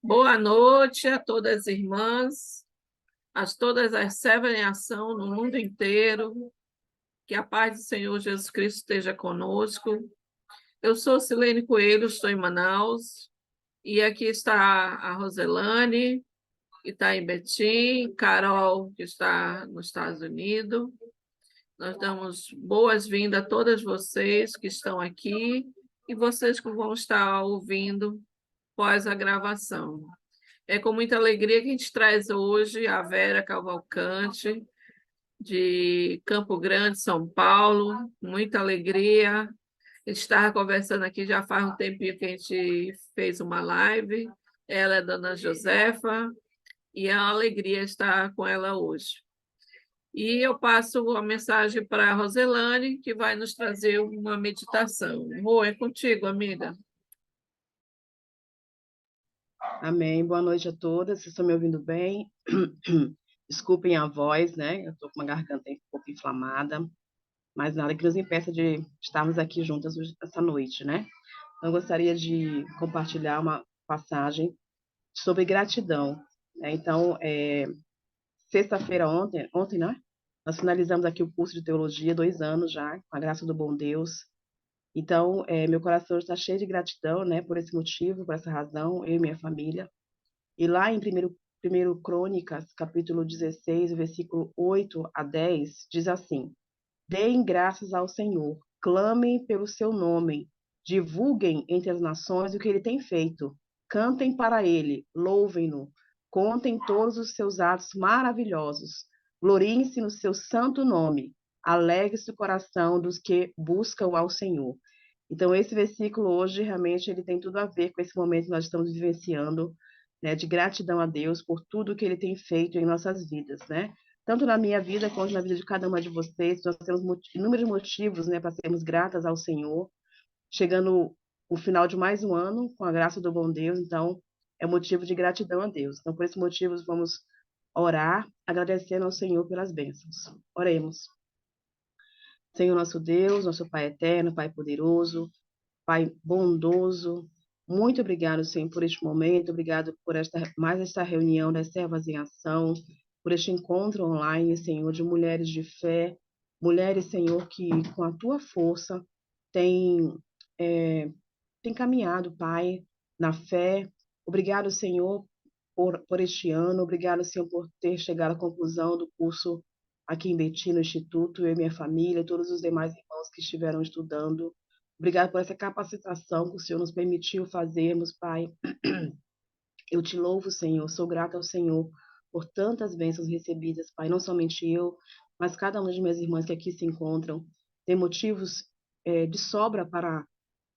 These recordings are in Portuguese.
Boa noite a todas as irmãs, a todas as servas em ação no mundo inteiro. Que a paz do Senhor Jesus Cristo esteja conosco. Eu sou Silene Coelho, estou em Manaus, e aqui está a Roselane, que está em Betim, Carol, que está nos Estados Unidos. Nós damos boas-vindas a todas vocês que estão aqui e vocês que vão estar ouvindo após a gravação. É com muita alegria que a gente traz hoje a Vera Cavalcante, de Campo Grande, São Paulo. Muita alegria. A gente estava conversando aqui já faz um tempinho que a gente fez uma live. Ela é Dona Josefa, e é uma alegria estar com ela hoje. E eu passo a mensagem para a Roselane, que vai nos trazer uma meditação. Rô, é contigo, amiga. Amém. Boa noite a todas. Vocês estão me ouvindo bem? Desculpem a voz, né? Eu estou com uma garganta um pouco inflamada, mas nada que nos impeça de estarmos aqui juntas essa noite, né? Eu gostaria de compartilhar uma passagem sobre gratidão, né? Então, sexta-feira ontem, né? Nós finalizamos aqui o curso de teologia, 2 anos já, com a graça do bom Deus. Então, meu coração está cheio de gratidão, né? Por esse motivo, por essa razão, eu e minha família. E lá em 1 Crônicas, capítulo 16, versículo 8 a 10, diz assim: Deem graças ao Senhor, clamem pelo seu nome, divulguem entre as nações o que ele tem feito, cantem para ele, louvem-no, contem todos os seus atos maravilhosos, gloriem-se no seu santo nome, alegre-se o coração dos que buscam ao Senhor. Então, esse versículo hoje, realmente, ele tem tudo a ver com esse momento que nós estamos vivenciando, né, de gratidão a Deus por tudo que ele tem feito em nossas vidas, né? Tanto na minha vida quanto na vida de cada uma de vocês, nós temos inúmeros motivos, né, para sermos gratas ao Senhor, chegando o final de mais um ano, com a graça do bom Deus, então, é motivo de gratidão a Deus. Então, por esse motivo, vamos orar, agradecendo ao Senhor pelas bênçãos. Oremos. Senhor nosso Deus, nosso Pai eterno, Pai poderoso, Pai bondoso, muito obrigado, Senhor, por este momento, obrigado por mais esta reunião das servas em ação, por este encontro online, Senhor, de mulheres de fé, mulheres, Senhor, que com a tua força têm, têm caminhado, Pai, na fé. Obrigado, Senhor, por este ano, obrigado, Senhor, por ter chegado à conclusão do curso aqui em Betim, no Instituto, eu e minha família, todos os demais irmãos que estiveram estudando. Obrigado por essa capacitação que o Senhor nos permitiu fazermos, Pai. Eu te louvo, Senhor, sou grata ao Senhor por tantas bênçãos recebidas, Pai. Não somente eu, mas cada uma de minhas irmãs que aqui se encontram tem motivos de sobra para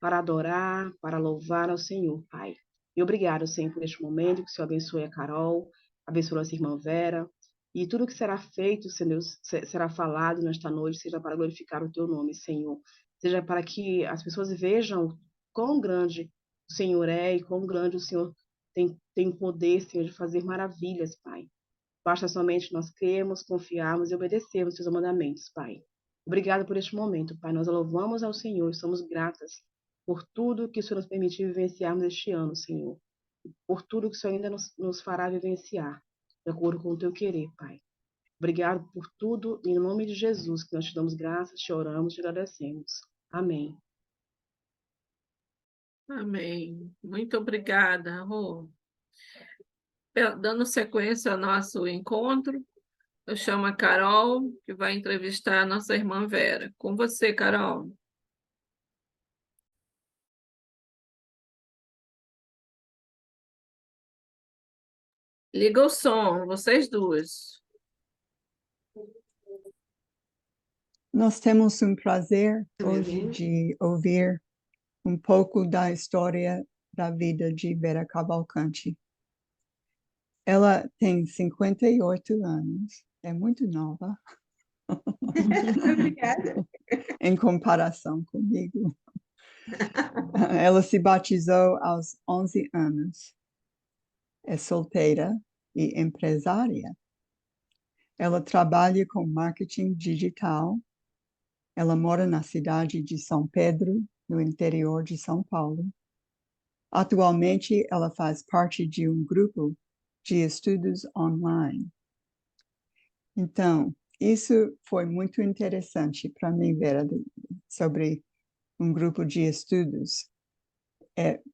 adorar, para louvar ao Senhor, Pai. E obrigado, Senhor, por este momento, que o Senhor abençoe a Carol, abençoe a nossa irmã Vera, e tudo que será feito, Senhor, será falado nesta noite, seja para glorificar o teu nome, Senhor. Seja para que as pessoas vejam quão grande o Senhor é e quão grande o Senhor tem poder, Senhor, de fazer maravilhas, Pai. Basta somente nós crermos, confiarmos e obedecermos os seus mandamentos, Pai. Obrigado por este momento, Pai. Nós louvamos ao Senhor e somos gratas por tudo que o Senhor nos permitiu vivenciarmos este ano, Senhor. Por tudo que o Senhor ainda nos fará vivenciar, de acordo com o teu querer, Pai. Obrigado por tudo, em nome de Jesus, que nós te damos graças, te oramos, te agradecemos. Amém. Amém. Muito obrigada, Rô. Dando sequência ao nosso encontro, eu chamo a Carol, que vai entrevistar a nossa irmã Vera. Com você, Carol. Liga o som, vocês duas. Nós temos um prazer hoje de ouvir um pouco da história da vida de Vera Cavalcante. Ela tem 58 anos, é muito nova. Obrigada. Em comparação comigo. Ela se batizou aos 11 anos. É solteira e empresária. Ela trabalha com marketing digital. Ela mora na cidade de São Pedro, no interior de São Paulo. Atualmente, ela faz parte de um grupo de estudos online. Então, isso foi muito interessante para mim ver sobre um grupo de estudos.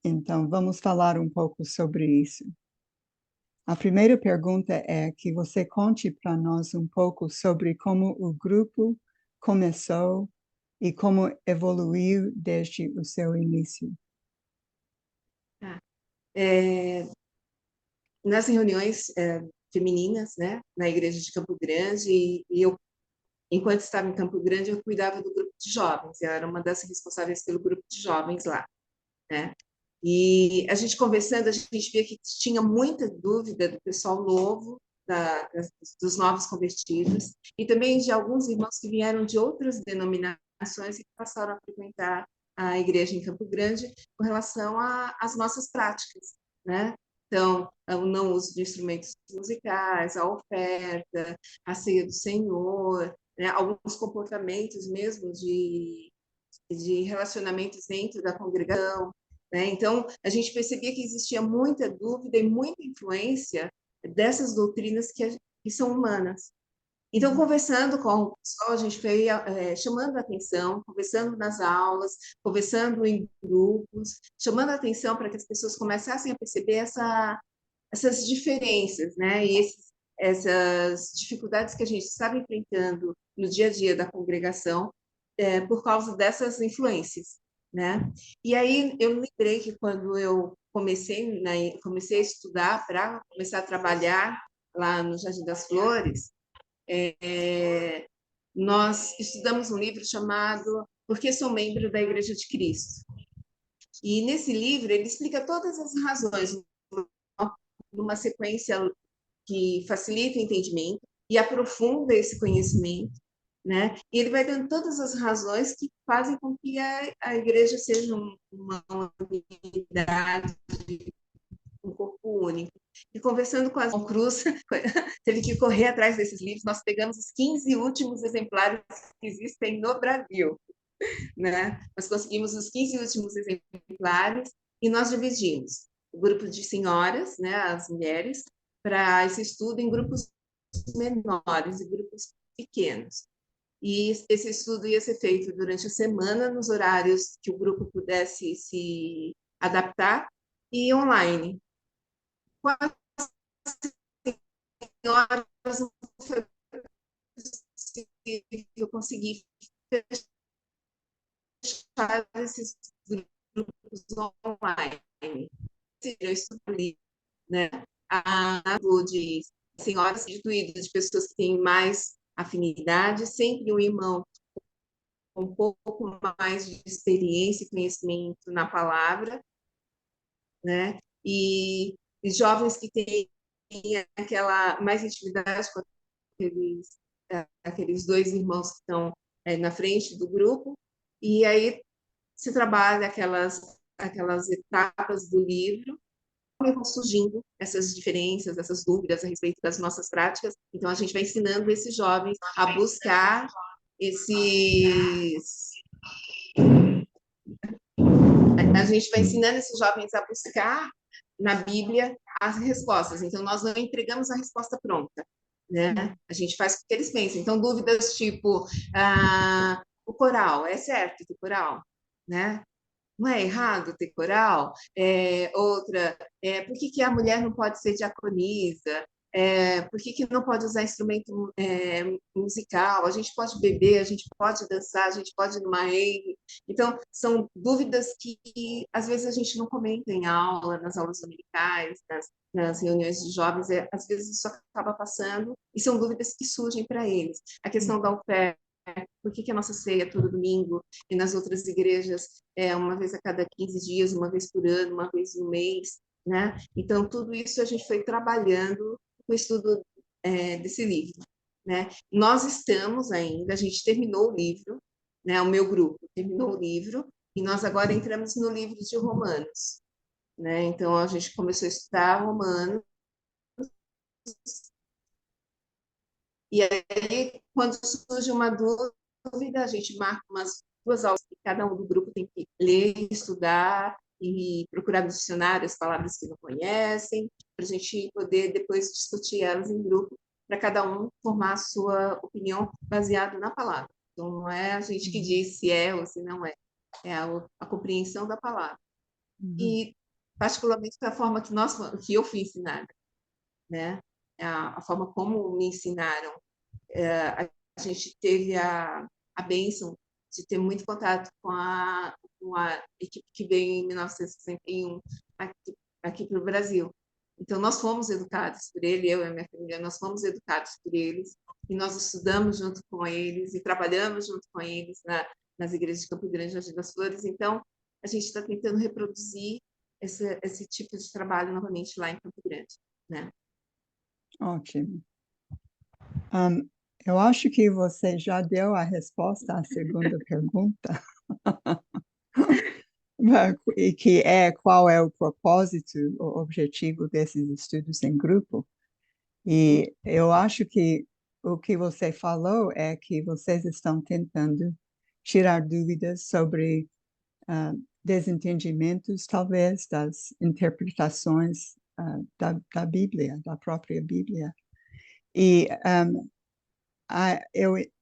Então, vamos falar um pouco sobre isso. A primeira pergunta é que você conte para nós um pouco sobre como o grupo começou e como evoluiu desde o seu início. Tá. Nas reuniões femininas, né, na igreja de Campo Grande, e eu, enquanto estava em Campo Grande, eu cuidava do grupo de jovens, eu era uma das responsáveis pelo grupo de jovens lá, né? E a gente conversando, a gente via que tinha muita dúvida do pessoal novo, dos novos convertidos, e também de alguns irmãos que vieram de outras denominações e que passaram a frequentar a igreja em Campo Grande com relação às nossas práticas, né? Então, o não uso de instrumentos musicais, a oferta, a ceia do Senhor, né? Alguns comportamentos mesmo de relacionamentos dentro da congregação, né? Então, a gente percebia que existia muita dúvida e muita influência dessas doutrinas que são humanas. Então, conversando com o pessoal, a gente foi chamando a atenção, conversando nas aulas, conversando em grupos, chamando a atenção para que as pessoas começassem a perceber essas diferenças, né? E essas dificuldades que a gente estava enfrentando no dia a dia da congregação por causa dessas influências, né? E aí eu lembrei que quando eu comecei a estudar para começar a trabalhar lá no Jardim das Flores, nós estudamos um livro chamado Por que Sou Membro da Igreja de Cristo? E nesse livro ele explica todas as razões, numa sequência que facilita o entendimento e aprofunda esse conhecimento, né? E ele vai dando todas as razões que fazem com que a igreja seja uma unidade, um corpo único. E conversando com a João Cruz, teve que correr atrás desses livros, nós pegamos os 15 últimos exemplares que existem no Brasil, né? Nós conseguimos os 15 últimos exemplares e nós dividimos o grupo de senhoras, né, as mulheres, para esse estudo em grupos menores e grupos pequenos. E esse estudo ia ser feito durante a semana, nos horários que o grupo pudesse se adaptar, e online. Com as senhoras, não foi possível eu conseguir fechar esses grupos online. Eu estudei, né? De senhoras constituídas de pessoas que têm mais afinidade, sempre um irmão com um pouco mais de experiência e conhecimento na palavra, né? E jovens que têm aquela mais intimidade com aqueles dois irmãos que estão na frente do grupo, e aí se trabalha aquelas etapas do livro, vão surgindo essas diferenças, essas dúvidas a respeito das nossas práticas. Então, a gente vai ensinando esses jovens a buscar a gente vai ensinando esses jovens a buscar na Bíblia as respostas. Então, nós não entregamos a resposta pronta, né? A gente faz o que eles pensam. Então, dúvidas tipo, o coral, é certo ter coral, né? Não é errado ter coral? Outra, por que a mulher não pode ser diaconisa? Por que não pode usar instrumento musical? A gente pode beber, a gente pode dançar, a gente pode ir numa rave. Então, são dúvidas que às vezes a gente não comenta em aula, nas aulas dominicais, nas reuniões de jovens, às vezes isso acaba passando, e são dúvidas que surgem para eles. A questão da oferta, por que a nossa ceia é todo domingo e nas outras igrejas uma vez a cada 15 dias, uma vez por ano, uma vez no mês, né? Então, tudo isso a gente foi trabalhando com o estudo desse livro, né? Nós estamos ainda, a gente terminou o livro, né? O meu grupo terminou o livro, e nós agora entramos no livro de Romanos, né? Então, a gente começou a estudar Romanos, e aí, quando surge uma dúvida, a gente marca umas 2 aulas que cada um do grupo tem que ler, estudar, e procurar no dicionário as palavras que não conhecem, para a gente poder depois discutir elas em grupo, para cada um formar a sua opinião baseado na palavra. Então, não é a gente que diz se é ou se não é, é a compreensão da palavra. E, particularmente, da forma que eu fui ensinada, né? A forma como me ensinaram. A gente teve a bênção de ter muito contato com a equipe que veio em 1961 aqui para o Brasil. Então, nós fomos educados por ele, eu e a minha família, nós fomos educados por eles, e nós estudamos junto com eles, e trabalhamos junto com eles nas igrejas de Campo Grande, Jardim das Flores. Então, a gente está tentando reproduzir esse tipo de trabalho novamente lá em Campo Grande, né? Ótimo. Eu acho que você já deu a resposta à segunda pergunta, e que é qual é o propósito, o objetivo desses estudos em grupo. E eu acho que o que você falou é que vocês estão tentando tirar dúvidas sobre desentendimentos, talvez, das interpretações da Bíblia, da própria Bíblia. E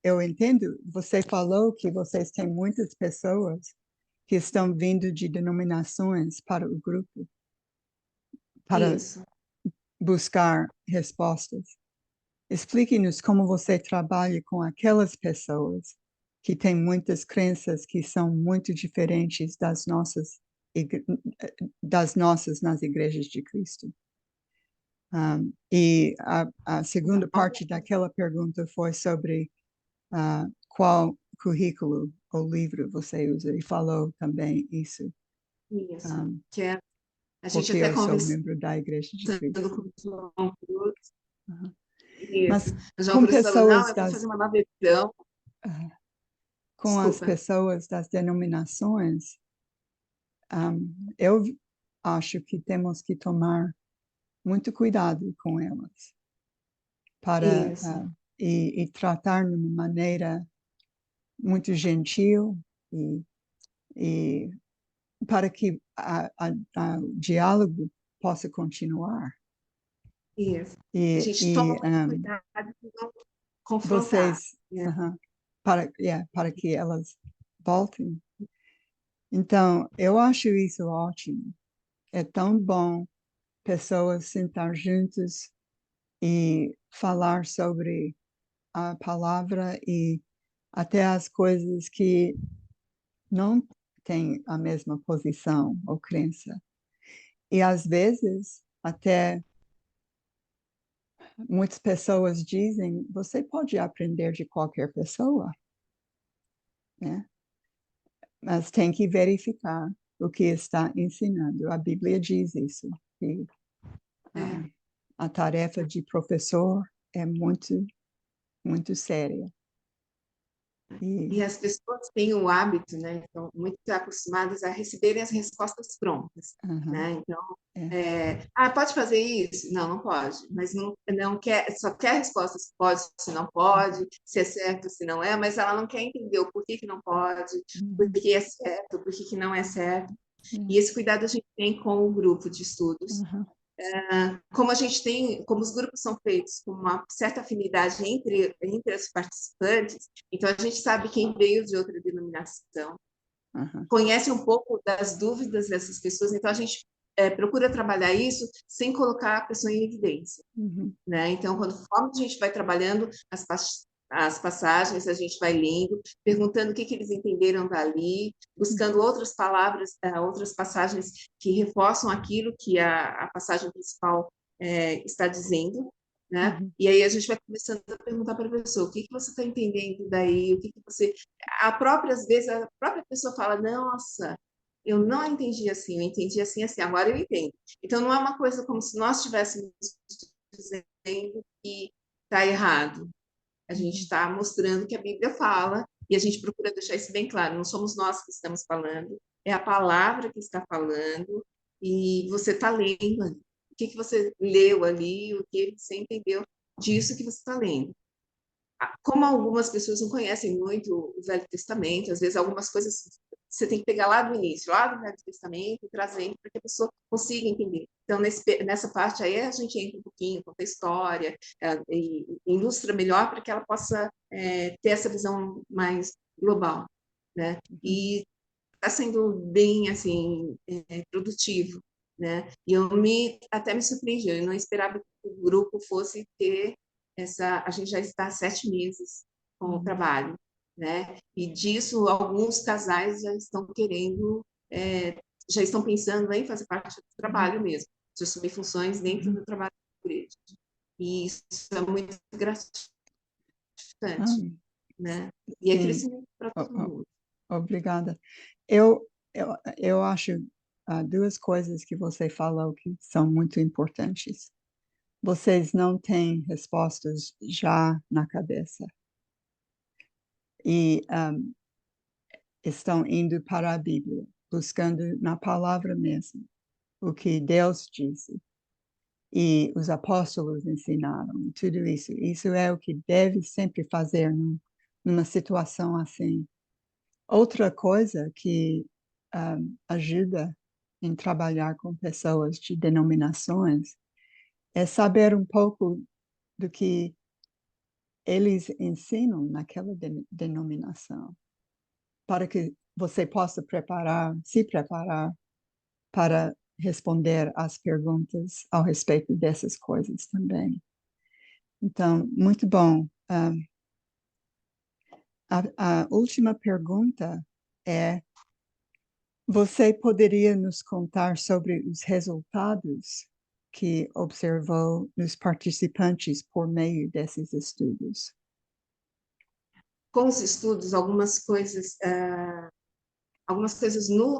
eu entendo, você falou que vocês têm muitas pessoas que estão vindo de denominações para o grupo, para Isso. buscar respostas. Explique-nos como você trabalha com aquelas pessoas que têm muitas crenças que são muito diferentes das nossas nas igrejas de Cristo. E a segunda parte daquela pergunta foi sobre qual currículo ou livro você usa, e falou também isso. Isso. Um, Que é, a gente porque até eu sou conversando membro da Igreja de Cristo. com o João Cruz. Uhum. Isso. Mas O João com Cruz falou, não, pessoas eu vou das fazer uma nova edição. com as Desculpa. pessoas das denominações, eu acho que temos que tomar muito cuidado com elas para Isso. e tratar de uma maneira muito gentil e para que o diálogo possa continuar. Isso. A E, gente e toma muito cuidado de não confrontar, vocês, né? para que elas voltem. Então, eu acho isso ótimo. É tão bom pessoas sentar juntas e falar sobre a palavra e até as coisas que não têm a mesma posição ou crença. E às vezes, até muitas pessoas dizem, você pode aprender de qualquer pessoa, né? Mas tem que verificar o que está ensinando. A Bíblia diz isso, que a tarefa de professor é muito, muito séria. E as pessoas têm o hábito, né? Estão muito acostumadas a receberem as respostas prontas, né? Então, pode fazer isso? Não, não pode. Mas não quer, só quer respostas se pode, se não pode, se é certo, se não é, mas ela não quer entender o porquê que não pode, por que é certo, por que não é certo. E esse cuidado a gente tem com o grupo de estudos. Como a gente tem, como os grupos são feitos com uma certa afinidade entre os participantes, então a gente sabe quem veio de outra denominação, conhece um pouco das dúvidas dessas pessoas, então a gente procura trabalhar isso sem colocar a pessoa em evidência, né? Então, conforme a gente vai trabalhando as passagens, a gente vai lendo, perguntando o que eles entenderam dali, buscando outras palavras, outras passagens que reforçam aquilo que a passagem principal está dizendo, né? E aí a gente vai começando a perguntar para a pessoa, o que você está entendendo daí, o que você... às vezes, a própria pessoa fala, nossa, eu não entendi assim, eu entendi assim, assim, agora eu entendo. Então, não é uma coisa como se nós estivéssemos dizendo que está errado. A gente está mostrando que a Bíblia fala e a gente procura deixar isso bem claro. Não somos nós que estamos falando, é a palavra que está falando e você está lendo ali. O que você leu ali, o que você entendeu disso que você está lendo. Como algumas pessoas não conhecem muito o Velho Testamento, às vezes algumas coisas você tem que pegar lá do início, lá do Velho Testamento, e trazendo para que a pessoa consiga entender. Então, nessa parte aí, a gente entra um pouquinho, conta a história, e ilustra melhor para que ela possa ter essa visão mais global, né? E está sendo bem, assim, produtivo, né? E até me surpreendi, eu não esperava que o grupo fosse ter a gente já está há 7 meses com o trabalho, né? E disso, alguns casais já estão querendo, já estão pensando em fazer parte do trabalho mesmo, de assumir funções dentro do trabalho da igreja. E isso é muito gratificante, né? E é sim. crescimento para todo mundo. Obrigada. Eu acho duas coisas que você falou que são muito importantes. Vocês não têm respostas já na cabeça. E estão indo para a Bíblia, buscando na palavra mesmo o que Deus disse. E os apóstolos ensinaram, tudo isso. Isso é o que deve sempre fazer numa situação assim. Outra coisa que ajuda em trabalhar com pessoas de denominações é saber um pouco do que eles ensinam naquela denominação, para que você possa se preparar para responder às perguntas ao respeito dessas coisas também. Então, muito bom. A última pergunta é: você poderia nos contar sobre os resultados que observou nos participantes por meio desses estudos? Com os estudos, algumas coisas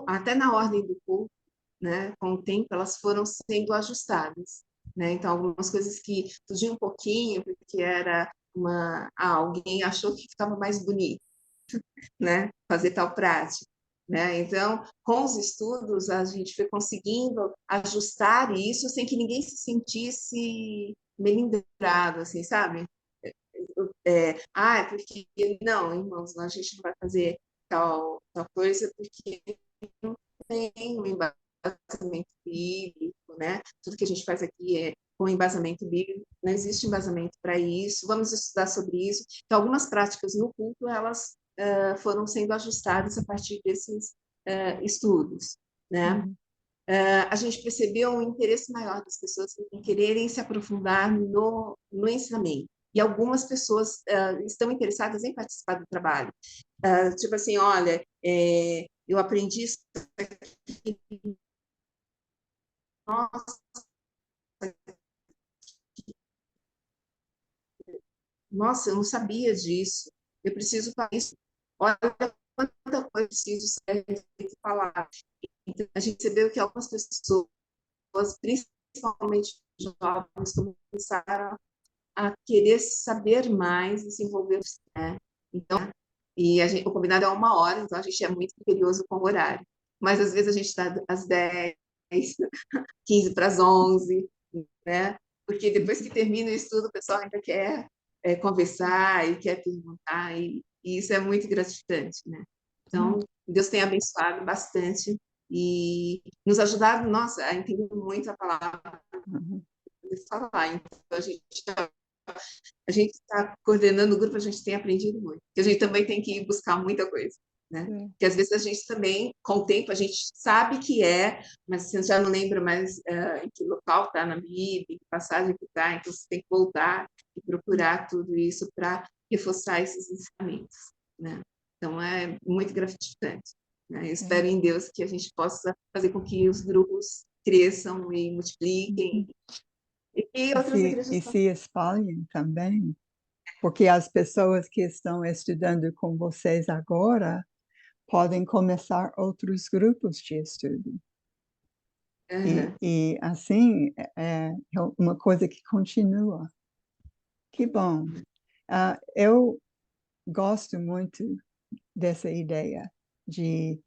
até na ordem do culto, né, com o tempo, elas foram sendo ajustadas, né? Então, algumas coisas que fugiam um pouquinho, porque era alguém achou que ficava mais bonito, né, fazer tal prática, né? Então, com os estudos, a gente foi conseguindo ajustar isso sem que ninguém se sentisse melindrado, assim, sabe? Porque não, irmãos, a gente não vai fazer tal coisa porque não tem um embasamento bíblico, né? Tudo que a gente faz aqui é com embasamento bíblico, não existe embasamento para isso, vamos estudar sobre isso. Então, algumas práticas no culto, elas foram sendo ajustadas a partir desses estudos, né? A gente percebeu um interesse maior das pessoas em quererem se aprofundar no ensinamento. E algumas pessoas estão interessadas em participar do trabalho. Tipo assim, olha, eu aprendi isso aqui, nossa, eu não sabia disso, eu preciso falar isso. Olha quanta coisa eu preciso falar. Então, a gente percebeu que algumas pessoas, principalmente jovens, começaram a querer saber mais e se envolver, né? Então, o combinado é 1 hora, então a gente é muito criterioso com o horário. Mas às vezes a gente está às 10, 15 para as 11, né? Porque depois que termina o estudo, o pessoal ainda quer conversar e quer perguntar, e isso é muito gratificante, né? Então, Deus tem abençoado bastante e nos ajudado, nossa, a entender muito a palavra de falar. Então, a gente está coordenando o grupo, a gente tem aprendido muito. Porque a gente também tem que ir buscar muita coisa, né? Porque às vezes a gente também, com o tempo, a gente sabe que mas você já não lembra mais em que local está na Bíblia, em que passagem que está, então você tem que voltar e procurar tudo isso para reforçar esses ensinamentos, né? Então, é muito gratificante, né? Eu espero em Deus que a gente possa fazer com que os grupos cresçam e multipliquem, e outras igrejas E se espalhem também, porque as pessoas que estão estudando com vocês agora podem começar outros grupos de estudo. E assim, é uma coisa que continua. Que bom. Eu gosto muito dessa ideia de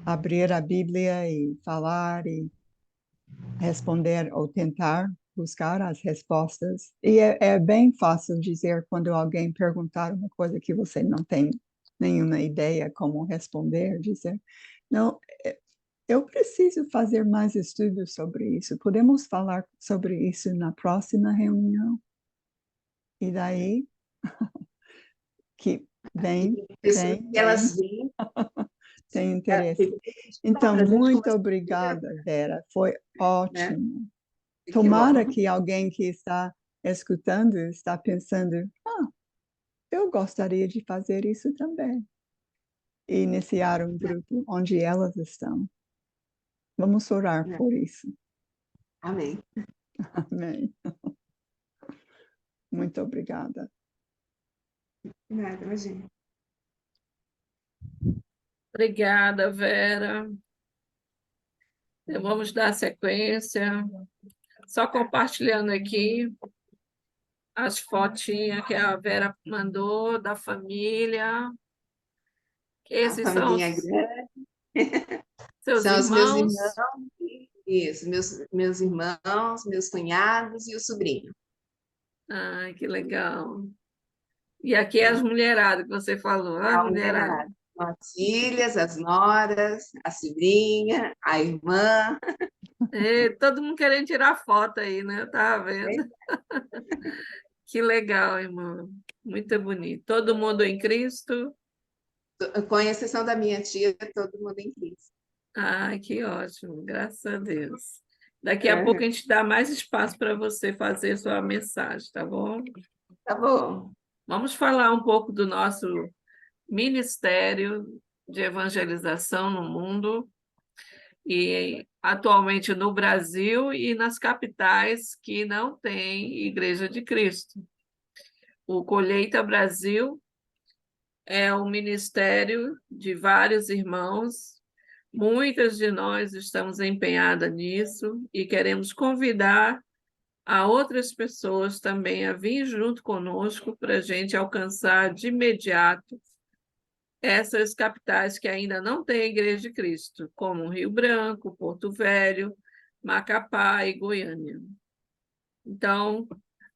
abrir a Bíblia e falar e responder ou tentar buscar as respostas. E é bem fácil dizer quando alguém perguntar uma coisa que você não tem nenhuma ideia como responder, dizer, não, eu preciso fazer mais estudos sobre isso. Podemos falar sobre isso na próxima reunião? E daí, que vem, Pessoas que elas veem, tem interesse. Então, pra gente muito conversar, obrigada, Vera. Foi né? ótimo. Que Tomara bom. que alguém que está escutando está pensando, eu gostaria de fazer isso também. E iniciar um grupo onde elas estão. Vamos orar Né? por isso. Amém. Amém. Muito obrigada. Nada, imagina. Obrigada, Vera. Então, vamos dar sequência. Só compartilhando aqui as fotinhas que a Vera mandou da família. A Esses são família os grande seus são os meus irmãos, irmãos. isso, meus irmãos, meus cunhados e o sobrinho. Ai, que legal. E aqui é as Né? mulheradas que você falou, as A mulheradas. mulherada. São as filhas, as noras, a sobrinha, a irmã. E todo mundo querendo tirar foto aí, né? Eu tava vendo. Que legal, irmão. Muito bonito. Todo mundo em Cristo. Com exceção da minha tia, todo mundo em Cristo. Ai, que ótimo, graças a Deus. Daqui a pouco É, a gente dá mais espaço para você fazer sua mensagem, tá bom? tá bom. Vamos falar um pouco do nosso ministério de evangelização no mundo e atualmente no Brasil e nas capitais que não têm Igreja de Cristo. O Colheita Brasil é um ministério de vários irmãos. Muitas de nós estamos empenhadas nisso e queremos convidar a outras pessoas também a vir junto conosco para a gente alcançar de imediato essas capitais que ainda não têm a Igreja de Cristo, como Rio Branco, Porto Velho, Macapá e Goiânia. Então,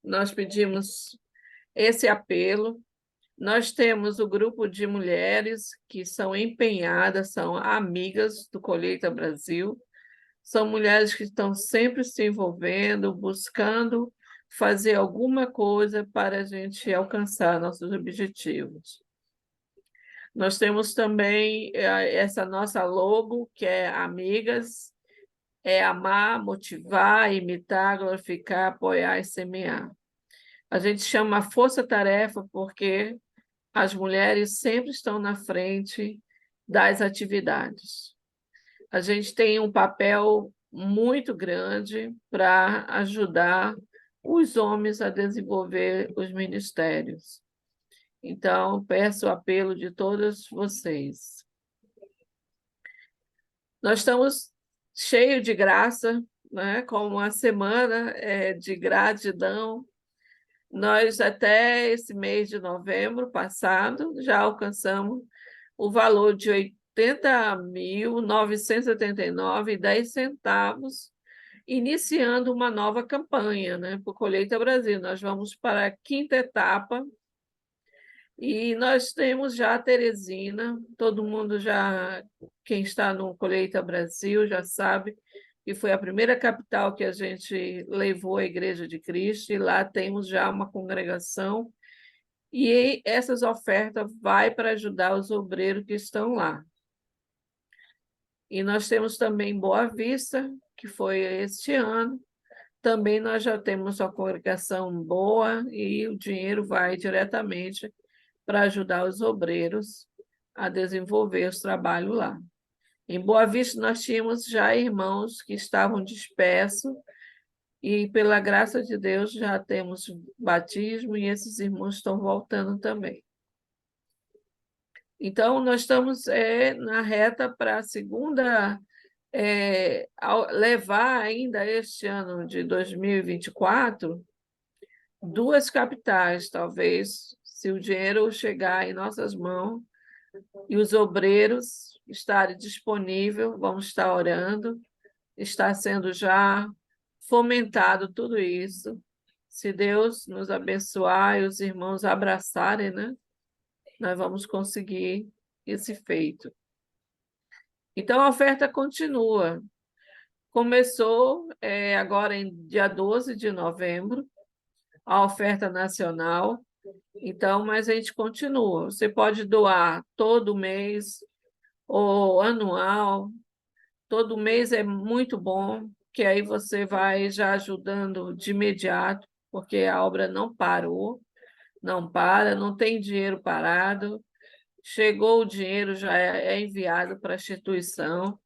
nós pedimos esse apelo. Nós temos o grupo de mulheres que são empenhadas, são amigas do Colheita Brasil, são mulheres que estão sempre se envolvendo, buscando fazer alguma coisa para a gente alcançar nossos objetivos. Nós temos também essa nossa logo, que é Amigas, é amar, motivar, imitar, glorificar, apoiar e semear. A gente chama força-tarefa porque as mulheres sempre estão na frente das atividades. A gente tem um papel muito grande para ajudar os homens a desenvolver os ministérios. Então, peço o apelo de todos vocês. Nós estamos cheios de graça, né? Com uma semana de gratidão. Nós, até esse mês de novembro passado, já alcançamos o valor de R$ 80.979,10, iniciando uma nova campanha, né, para o Colheita Brasil. Nós vamos para a quinta etapa e nós temos já a Teresina, todo mundo já, quem está no Colheita Brasil já sabe que foi a primeira capital que a gente levou a Igreja de Cristo, e lá temos já uma congregação, e essas ofertas vai para ajudar os obreiros que estão lá. E nós temos também Boa Vista, que foi este ano. Também nós já temos uma congregação boa e o dinheiro vai diretamente para ajudar os obreiros a desenvolver os trabalhos lá. Em Boa Vista, nós tínhamos já irmãos que estavam dispersos e, pela graça de Deus, já temos batismo e esses irmãos estão voltando também. Então, nós estamos na reta para a segunda, levar ainda este ano de 2024, duas capitais, talvez, se o dinheiro chegar em nossas mãos e os obreiros estarem disponíveis, vamos estar orando, está sendo já fomentado tudo isso. Se Deus nos abençoar e os irmãos abraçarem, né? nós vamos conseguir esse feito. Então, a oferta continua. Começou agora em dia 12 de novembro, a oferta nacional. Então, mas a gente continua. Você pode doar todo mês ou anual. Todo mês é muito bom, que aí você vai já ajudando de imediato, porque a obra não parou, não para, não tem dinheiro parado. Chegou o dinheiro, já é enviado para a instituição.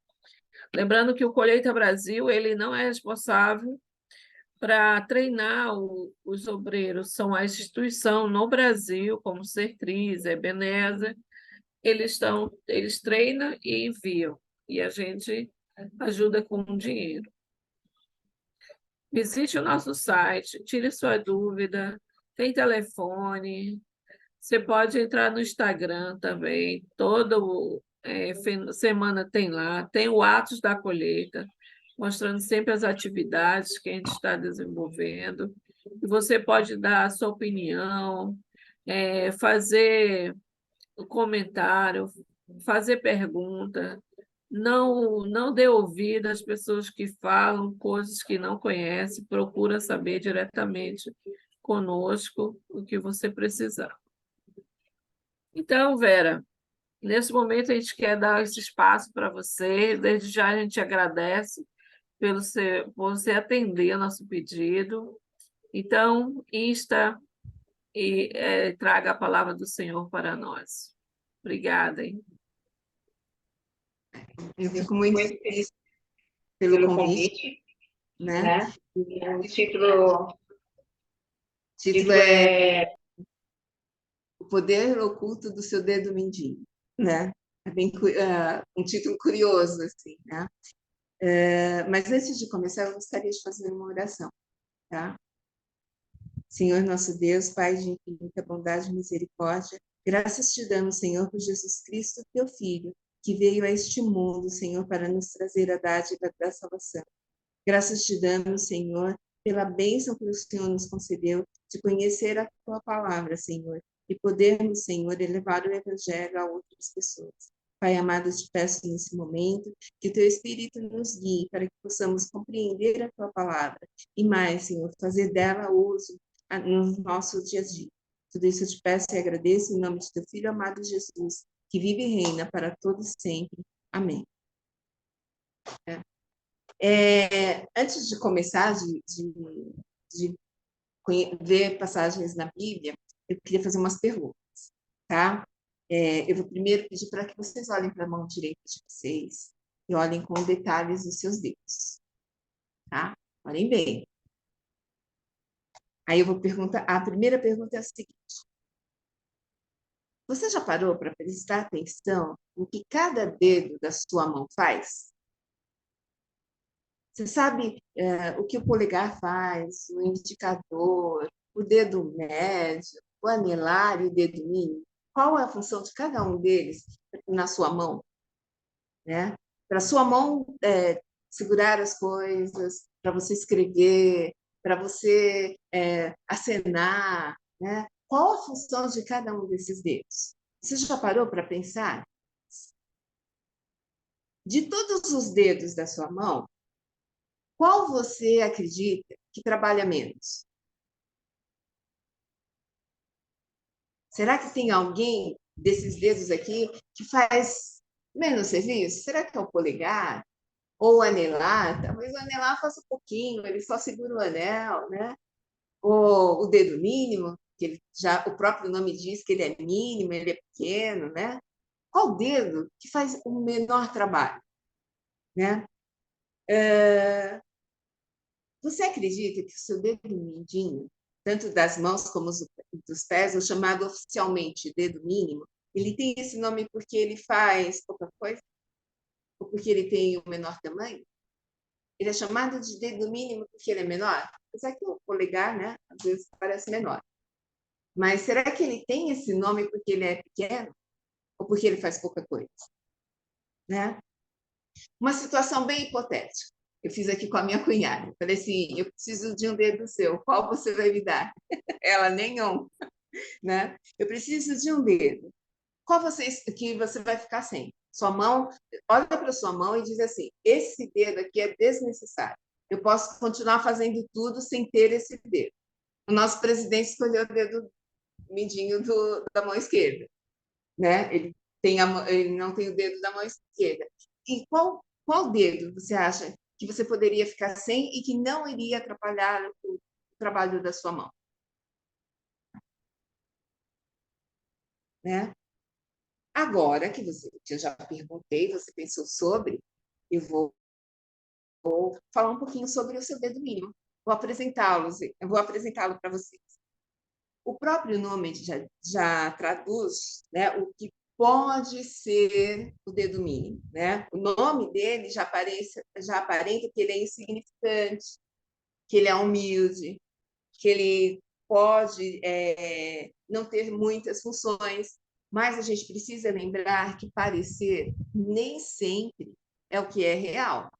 Lembrando que o Colheita Brasil ele não é responsável para treinar os obreiros, são a instituição no Brasil, como Sertris, Ebenezer, eles treinam e enviam, e a gente ajuda com dinheiro. Visite o nosso site, tire sua dúvida, tem telefone, você pode entrar no Instagram também, semana tem lá, tem o Atos da Colheita, mostrando sempre as atividades que a gente está desenvolvendo. E você pode dar a sua opinião, fazer um comentário, fazer pergunta. Não dê ouvido às pessoas que falam coisas que não conhece, procura saber diretamente conosco o que você precisar. Então, Vera, nesse momento a gente quer dar esse espaço para você. Desde já a gente agradece por você atender nosso pedido. Então, insta e traga a palavra do Senhor para nós. Obrigada, hein? Eu fico muito feliz pelo convite, né? O título é O Poder Oculto do Seu Dedo Mindinho, né? É bem um título curioso, assim, né? Mas antes de começar, eu gostaria de fazer uma oração, tá? Senhor nosso Deus, Pai de infinita bondade e misericórdia, graças te damos, Senhor, por Jesus Cristo, teu Filho, que veio a este mundo, Senhor, para nos trazer a dádiva da salvação. Graças te damos, Senhor, pela bênção que o Senhor nos concedeu de conhecer a tua palavra, Senhor, e podermos, Senhor, elevar o evangelho a outras pessoas. Pai amado, eu te peço nesse momento que o teu Espírito nos guie para que possamos compreender a tua palavra e mais, Senhor, fazer dela uso no nosso dia a dia. Tudo isso eu te peço e agradeço em nome de teu Filho amado Jesus, que vive e reina para todos sempre. Amém. Antes de começar de ver passagens na Bíblia, eu queria fazer umas perguntas, tá? Eu vou primeiro pedir para que vocês olhem para a mão direita de vocês e olhem com detalhes os seus dedos, tá? Olhem bem. Aí eu vou perguntar, a primeira pergunta é a seguinte: você já parou para prestar atenção no que cada dedo da sua mão faz? Você sabe o que o polegar faz, o indicador, o dedo médio, o anelar e o dedo mínimo? Qual é a função de cada um deles na sua mão? Né? Para a sua mão segurar as coisas, para você escrever, para você acenar, né? Qual a função de cada um desses dedos? Você já parou para pensar? De todos os dedos da sua mão, qual você acredita que trabalha menos? Será que tem alguém desses dedos aqui que faz menos serviço? Será que é o polegar? Ou o anelar? Talvez o anelar faça um pouquinho, ele só segura o anel, né? Ou o dedo mínimo, que o próprio nome diz que ele é mínimo, ele é pequeno, né? Qual dedo que faz o menor trabalho? Né? Você acredita que o seu dedo mindinho, tanto das mãos como dos pés, o chamado oficialmente dedo mínimo, ele tem esse nome porque ele faz pouca coisa? Ou porque ele tem o menor tamanho? Ele é chamado de dedo mínimo porque ele é menor? Apesar que o polegar, né, às vezes parece menor. Mas será que ele tem esse nome porque ele é pequeno? Ou porque ele faz pouca coisa? Né? Uma situação bem hipotética. Eu fiz aqui com a minha cunhada. Falei assim, eu preciso de um dedo seu. Qual você vai me dar? Ela, nenhum. Né? Eu preciso de um dedo. qual que você vai ficar sem? Sua mão, olha para sua mão e diz assim: esse dedo aqui é desnecessário. Eu posso continuar fazendo tudo sem ter esse dedo. O nosso presidente escolheu o dedo mindinho da mão esquerda, né? Ele não tem o dedo da mão esquerda. E qual dedo você acha que você poderia ficar sem e que não iria atrapalhar o trabalho da sua mão? Né? Agora que eu já perguntei, você pensou sobre, eu vou falar um pouquinho sobre o seu dedo mínimo. Eu vou apresentá-lo para vocês. O próprio nome já traduz, né, o que pode ser o dedo mínimo, né? O nome dele já aparenta que ele é insignificante, que ele é humilde, que ele pode não ter muitas funções, mas a gente precisa lembrar que parecer nem sempre é o que é real.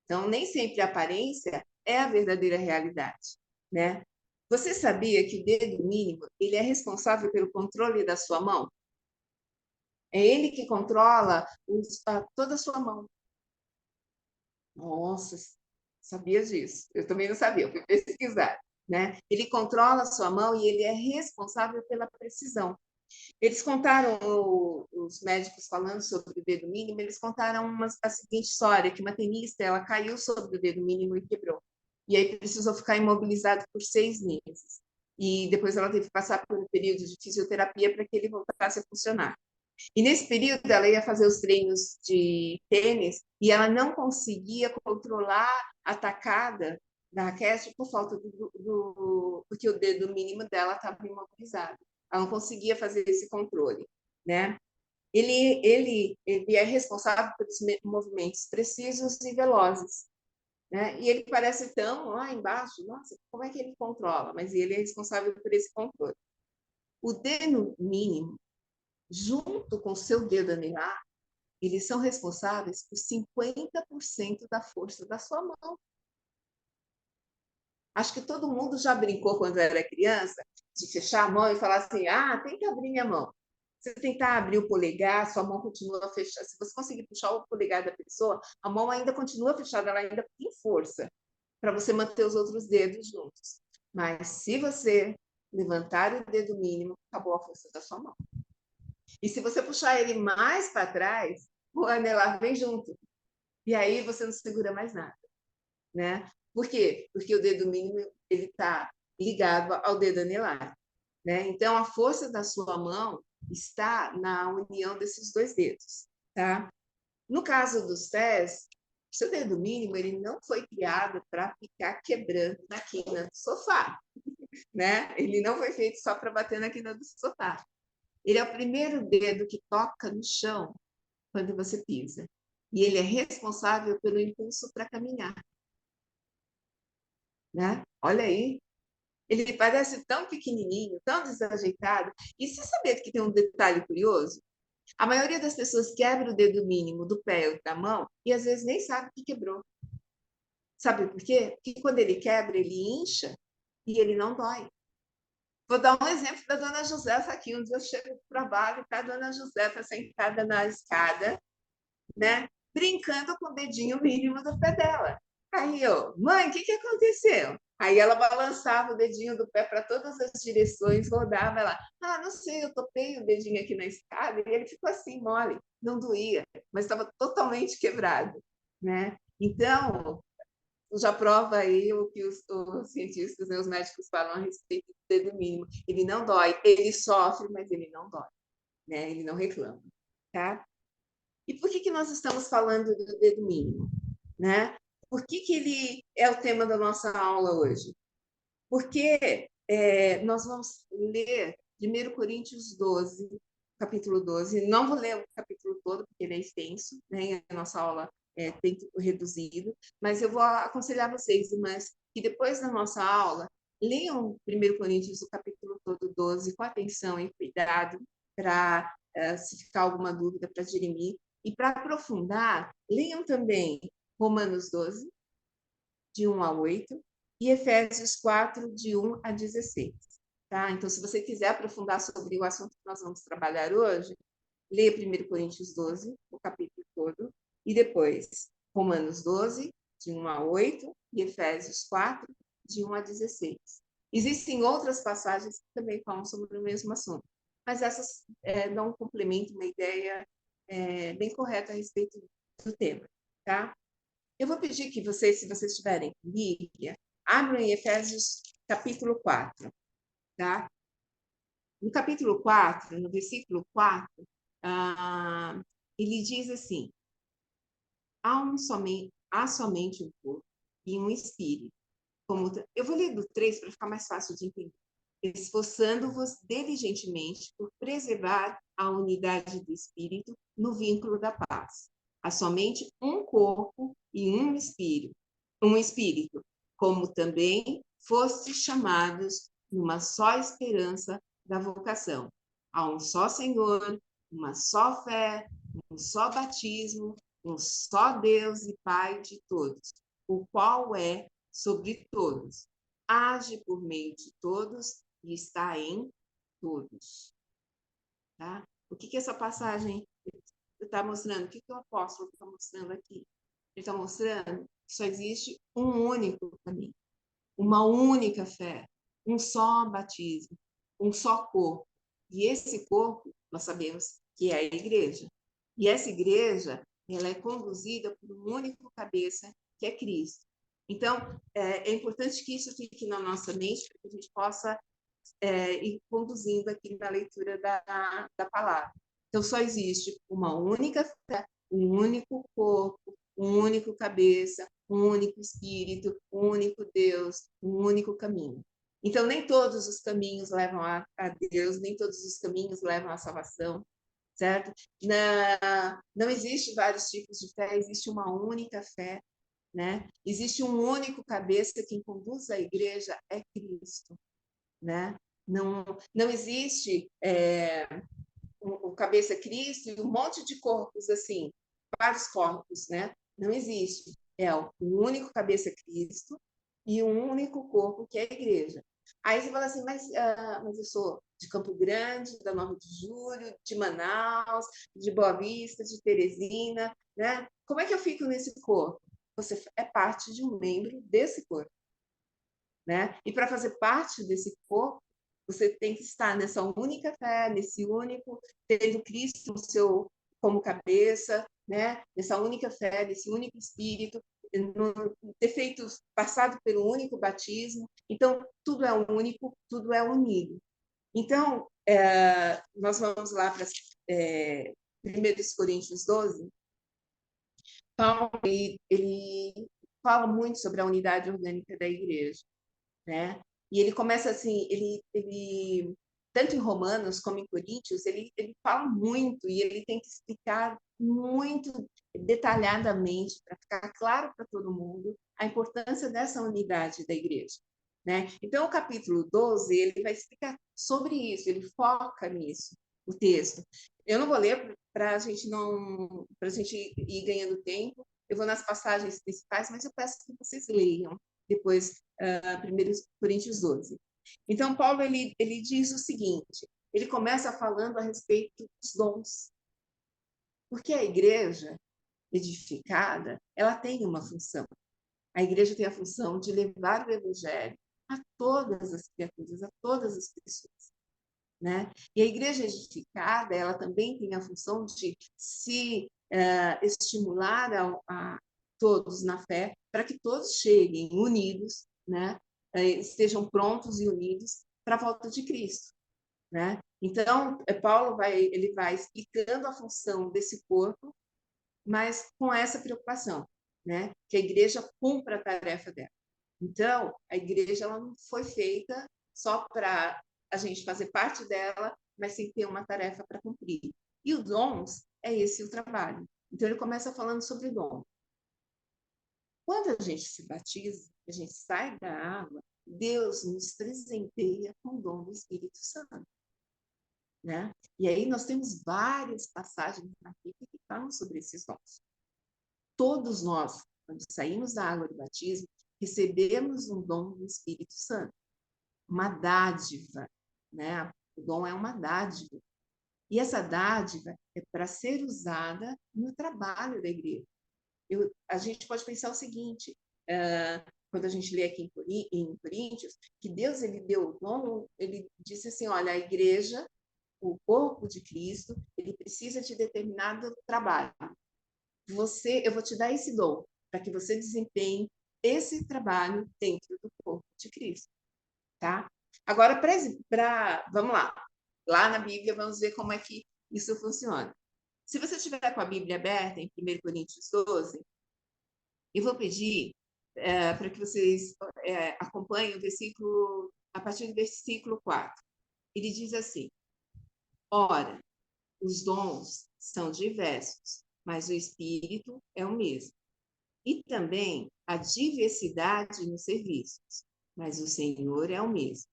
Então, nem sempre a aparência é a verdadeira realidade, né? Você sabia que o dedo mínimo ele é responsável pelo controle da sua mão? É ele que controla toda a sua mão. Nossa, sabia disso? Eu também não sabia, eu fui pesquisar, né? Ele controla a sua mão e ele é responsável pela precisão. Eles contaram, os médicos falando sobre o dedo mínimo, eles contaram a seguinte história, que uma tenista, ela caiu sobre o dedo mínimo e quebrou. E aí precisou ficar imobilizado por 6 meses. E depois ela teve que passar por um período de fisioterapia para que ele voltasse a funcionar. E nesse período ela ia fazer os treinos de tênis e ela não conseguia controlar a tacada da raquete por falta porque o dedo mínimo dela estava imobilizado. Ela não conseguia fazer esse controle, né? Ele é responsável pelos movimentos precisos e velozes, né? E ele parece tão lá embaixo, nossa, como é que ele controla? Mas ele é responsável por esse controle. O dedo mínimo, junto com o seu dedo anelar, eles são responsáveis por 50% da força da sua mão. Acho que todo mundo já brincou quando era criança de fechar a mão e falar assim: ah, tenta abrir minha mão. Você tentar abrir o polegar, sua mão continua fechada. Se você conseguir puxar o polegar da pessoa, a mão ainda continua fechada, ela ainda tem força para você manter os outros dedos juntos. Mas se você levantar o dedo mínimo, acabou a força da sua mão. E se você puxar ele mais para trás, o anelar vem junto. E aí você não segura mais nada, né? Por quê? Porque o dedo mínimo ele está ligado ao dedo anelar, né? Então a força da sua mão está na união desses dois dedos, tá? No caso dos pés, o seu dedo mínimo ele não foi criado para ficar quebrando na quina do sofá, né? Ele não foi feito só para bater na quina do sofá. Ele é o primeiro dedo que toca no chão quando você pisa. E ele é responsável pelo impulso para caminhar. Né? Olha aí. Ele parece tão pequenininho, tão desajeitado. E você sabia que tem um detalhe curioso? A maioria das pessoas quebra o dedo mínimo do pé ou da mão e às vezes nem sabe que quebrou. Sabe por quê? Porque quando ele quebra, ele incha e ele não dói. Vou dar um exemplo da dona Josefa aqui. Um dia eu chego do trabalho e está a dona Josefa sentada na escada, né? Brincando com o dedinho mínimo do pé dela. Aí eu, mãe, o que aconteceu? Aí ela balançava o dedinho do pé para todas as direções, rodava ela. Ah, não sei, eu topei o dedinho aqui na escada e ele ficou assim, mole, não doía, mas estava totalmente quebrado, né? Então, já prova aí o que os cientistas, né, os médicos falam a respeito do dedo mínimo. Ele não dói, ele sofre, mas ele não dói, né? Ele não reclama, tá? E por que nós estamos falando do dedo mínimo? Né? Por que ele é o tema da nossa aula hoje? Porque nós vamos ler 1 Coríntios 12, capítulo 12. Não vou ler o capítulo todo, porque ele é extenso, né? A nossa aula é tempo reduzido, mas eu vou aconselhar vocês, irmãs, que depois da nossa aula, leiam 1 Coríntios, o capítulo todo 12, com atenção e cuidado, para, se ficar alguma dúvida, para dirimir. E para aprofundar, leiam também Romanos 12, de 1 a 8, e Efésios 4, de 1 a 16. Tá? Então, se você quiser aprofundar sobre o assunto que nós vamos trabalhar hoje, Leia 1 Coríntios 12, o capítulo todo, e depois Romanos 12, de 1 a 8, e Efésios 4, de 1 a 16. Existem outras passagens que também falam sobre o mesmo assunto, mas essas dão um complemento, uma ideia bem correta a respeito do tema, tá? Eu vou pedir que vocês, se vocês tiverem Bíblia, abram em Efésios capítulo 4, tá? No capítulo 4, no versículo 4, ele diz assim: há somente um corpo e um espírito. Eu vou ler do 3 para ficar mais fácil de entender. Esforçando-vos diligentemente por preservar a unidade do espírito no vínculo da paz. Há somente um corpo e um espírito, como também fostes chamados numa só esperança da vocação. Há um só Senhor, uma só fé, um só batismo, um só Deus e Pai de todos, o qual é sobre todos, age por meio de todos e está em todos. Tá? O que essa passagem está mostrando? O que o apóstolo está mostrando aqui? Ele está mostrando que só existe um único caminho, uma única fé, um só batismo, um só corpo. E esse corpo, nós sabemos que é a igreja. E essa igreja, ela é conduzida por um único cabeça, que é Cristo. Então, é importante que isso fique na nossa mente, para que a gente possa ir conduzindo aqui na leitura da palavra. Então, só existe uma única fé, um único corpo, um único cabeça, um único espírito, um único Deus, um único caminho. Então, nem todos os caminhos levam a Deus, nem todos os caminhos levam à salvação, certo? Não existe vários tipos de fé, existe uma única fé, né? Existe um único cabeça, quem conduz a igreja é Cristo, né? Não existe o cabeça Cristo e um monte de corpos assim, vários corpos, né? Não existe. É o único cabeça Cristo e um único corpo que é a igreja. Aí você fala assim, mas eu sou de Campo Grande, da 9 de Julho, de Manaus, de Boa Vista, de Teresina, né? Como é que eu fico nesse corpo? Você é parte de um membro desse corpo, né? E para fazer parte desse corpo, você tem que estar nessa única fé, nesse único, tendo Cristo como cabeça, né? Nessa única fé, nesse único espírito, ter feito, passado pelo único batismo. Então, tudo é único, tudo é unido. Então, nós vamos lá para 1 Coríntios 12. Paulo, ele fala muito sobre a unidade orgânica da igreja, né? E ele começa assim, ele tanto em Romanos como em Coríntios, ele fala muito e ele tem que explicar muito detalhadamente para ficar claro para todo mundo a importância dessa unidade da igreja, né? Então, o capítulo 12, ele vai explicar sobre isso, ele foca nisso, o texto. Eu não vou ler para a gente ir ganhando tempo, eu vou nas passagens principais, mas eu peço que vocês leiam depois 1 Coríntios 12. Então, Paulo ele diz o seguinte, ele começa falando a respeito dos dons, porque a igreja edificada, ela tem uma função. A igreja tem a função de levar o evangelho a todas as criaturas, a todas as pessoas, né? E a igreja edificada, ela também tem a função de se estimular a todos na fé, para que todos cheguem unidos, né? Estejam prontos e unidos para a volta de Cristo, né? Então, Paulo vai explicando a função desse corpo, mas com essa preocupação, né? Que a igreja cumpra a tarefa dela. Então, a igreja ela não foi feita só para a gente fazer parte dela, mas sem ter uma tarefa para cumprir. E os dons, é esse o trabalho. Então, ele começa falando sobre dom. Quando a gente se batiza, a gente sai da água, Deus nos presenteia com o dom do Espírito Santo, né? E aí nós temos várias passagens na Bíblia que falam sobre esses dons. Todos nós, quando saímos da água do batismo, recebemos um dom do Espírito Santo, uma dádiva, né? O dom é uma dádiva. E essa dádiva, é para ser usada no trabalho da igreja. A gente pode pensar o seguinte, quando a gente lê aqui em Coríntios, que Deus ele deu o dom, ele disse assim, olha, a igreja, o corpo de Cristo, ele precisa de determinado trabalho. Eu vou te dar esse dom para que você desempenhe esse trabalho dentro do corpo de Cristo, tá? Agora, vamos lá na Bíblia, vamos ver como é que isso funciona. Se você estiver com a Bíblia aberta, em 1 Coríntios 12, eu vou pedir para que vocês acompanhem o versículo, a partir do versículo 4. Ele diz assim, ora, os dons são diversos, mas o Espírito é o mesmo. E também a diversidade nos serviços, mas o Senhor é o mesmo.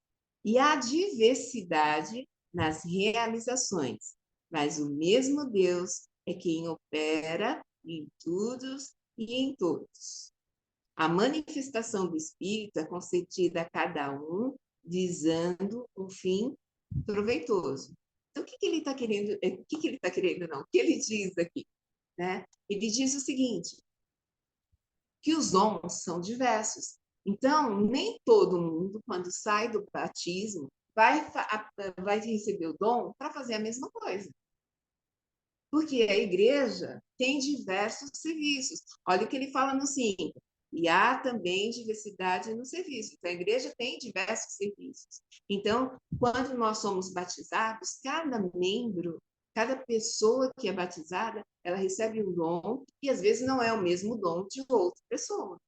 E a diversidade nas realizações, mas o mesmo Deus é quem opera em tudo e em todos. A manifestação do Espírito é concedida a cada um, visando um fim proveitoso. Então, o que ele está querendo? O que ele está querendo, não? O que ele diz aqui? Né? Ele diz o seguinte, que os dons são diversos. Então, nem todo mundo, quando sai do batismo, vai receber o dom para fazer a mesma coisa. Porque a igreja tem diversos serviços. Olha o que ele fala no 5. E há também diversidade no serviço. Então, a igreja tem diversos serviços. Então, quando nós somos batizados, cada membro, cada pessoa que é batizada, ela recebe um dom, e às vezes não é o mesmo dom de outra pessoa.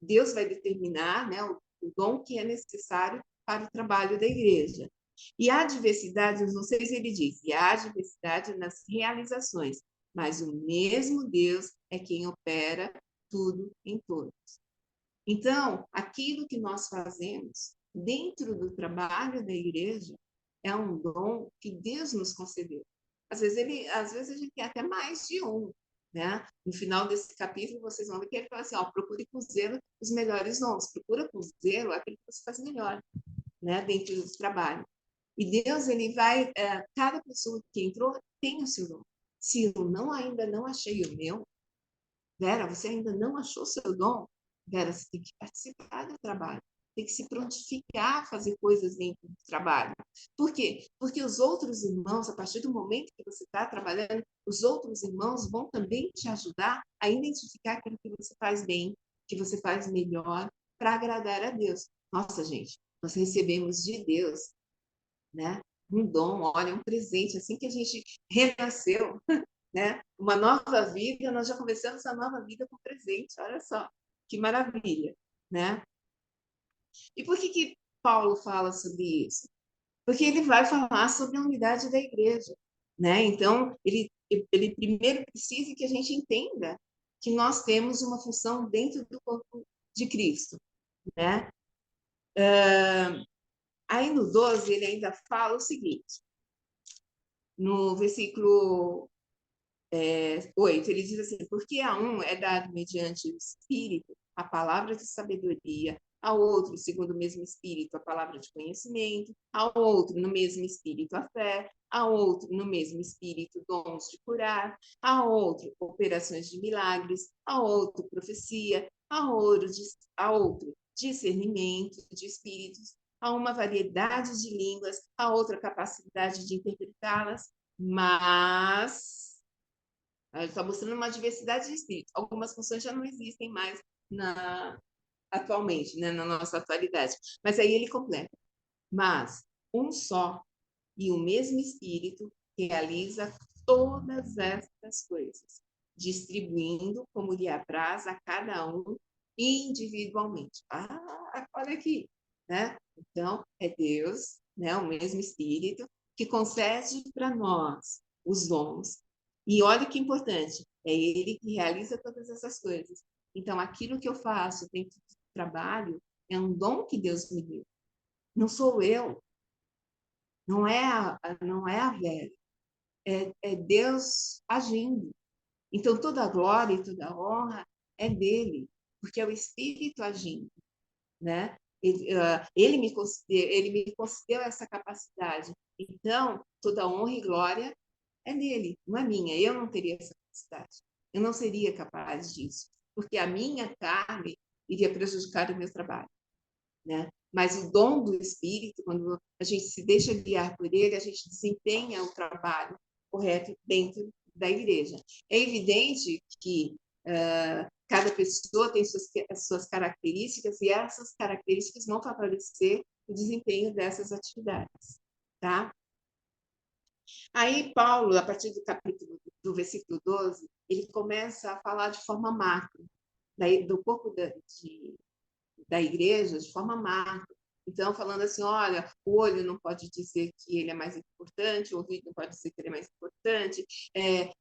Deus vai determinar, né, o dom que é necessário para o trabalho da igreja. E há diversidade, não sei se ele diz, e há diversidade nas realizações, mas o mesmo Deus é quem opera tudo em todos. Então, aquilo que nós fazemos dentro do trabalho da igreja é um dom que Deus nos concedeu. Às vezes a gente tem até mais de um, né? No final desse capítulo, vocês vão ver que ele fala assim, ó, procure com zelo os melhores dons. Procura com zelo aquilo que você faz melhor, né? Dentro do trabalho. E Deus, ele vai, cada pessoa que entrou tem o seu dom. Se eu ainda não achei o meu, Vera, você ainda não achou o seu dom? Vera, você tem que participar do trabalho, tem que se prontificar a fazer coisas dentro do trabalho. Por quê? Porque os outros irmãos, a partir do momento que você está trabalhando, os outros irmãos vão também te ajudar a identificar aquilo que você faz bem, que você faz melhor, para agradar a Deus. Nossa, gente, nós recebemos de Deus, né? Um dom, olha, um presente, assim que a gente renasceu, né? Uma nova vida, nós já começamos a nova vida com presente, olha só, que maravilha, né? E por que Paulo fala sobre isso? Porque ele vai falar sobre a unidade da igreja, né? Então, ele primeiro precisa que a gente entenda que nós temos uma função dentro do corpo de Cristo, né? Aí no 12, ele ainda fala o seguinte, no versículo 8, ele diz assim, porque a um é dado mediante o Espírito a palavra de sabedoria, ao outro, segundo o mesmo Espírito, a palavra de conhecimento, ao outro, no mesmo Espírito, a fé, ao outro, no mesmo Espírito, dons de curar, ao outro, operações de milagres, ao outro, profecia, ao outro, discernimento de espíritos, a uma variedade de línguas, a outra, capacidade de interpretá-las, mas ele está mostrando uma diversidade de espíritos. Algumas funções já não existem mais atualmente, né, na nossa atualidade. Mas aí ele completa. Mas um só e o mesmo Espírito realiza todas estas coisas, distribuindo como lhe apraz a cada um individualmente. Olha aqui, né? Então, é Deus, né, o mesmo Espírito, que concede para nós os dons. E olha que importante, é Ele que realiza todas essas coisas. Então, aquilo que eu faço dentro do trabalho é um dom que Deus me deu. Não sou eu, não é a Vera, é Deus agindo. Então, toda a glória e toda a honra é dele, porque é o Espírito agindo, né? Ele me concedeu essa capacidade. Então, toda honra e glória é dele, não é minha. Eu não teria essa capacidade. Eu não seria capaz disso, porque a minha carne iria prejudicar o meu trabalho, né? Mas o dom do Espírito, quando a gente se deixa guiar por ele, a gente desempenha o trabalho correto dentro da igreja. É evidente que cada pessoa tem suas características e essas características vão favorecer o desempenho dessas atividades, tá? Aí Paulo, a partir do versículo 12, ele começa a falar de forma macro, do corpo da igreja, de forma macro. Então, falando assim, olha, o olho não pode dizer que ele é mais importante, o ouvido não pode dizer que ele é mais importante,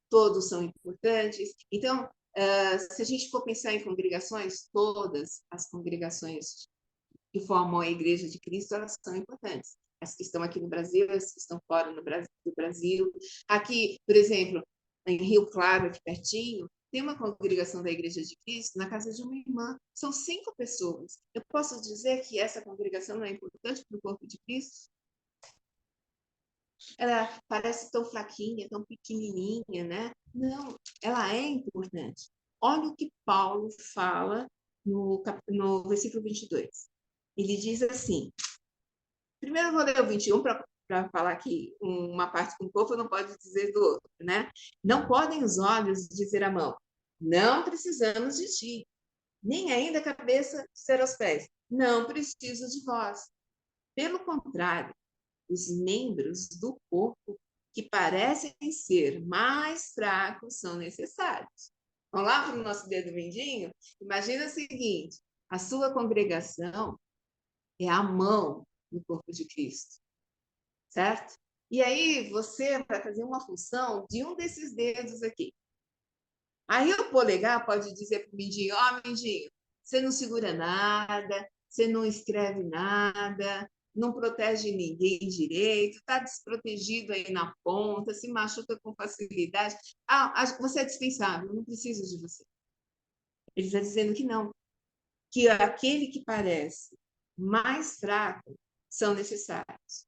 todos são importantes. Então, se a gente for pensar em congregações, todas as congregações que formam a Igreja de Cristo, elas são importantes. As que estão aqui no Brasil, as que estão fora do Brasil. Aqui, por exemplo, em Rio Claro, aqui pertinho, tem uma congregação da Igreja de Cristo na casa de uma irmã. São 5 pessoas. Eu posso dizer que essa congregação não é importante para o corpo de Cristo? Ela parece tão fraquinha, tão pequenininha, né? Não, ela é importante. Olha o que Paulo fala no versículo 22. Ele diz assim, primeiro eu vou ler o 21 para falar que uma parte do corpo não pode dizer do outro, né? Não podem os olhos dizer à mão, não precisamos de ti, nem ainda a cabeça dizer aos pés, não preciso de vós. Pelo contrário, os membros do corpo que parecem ser mais fracos são necessários. Vamos lá para o nosso dedo mindinho? Imagina o seguinte, a sua congregação é a mão no corpo de Cristo, certo? E aí você vai fazer uma função de um desses dedos aqui. Aí o polegar pode dizer para o mindinho, mindinho, você não segura nada, você não escreve nada, não protege ninguém direito, está desprotegido aí na ponta, se machuca com facilidade. Você é dispensável, não preciso de você. Ele está dizendo que não, que aquele que parece mais fraco são necessários.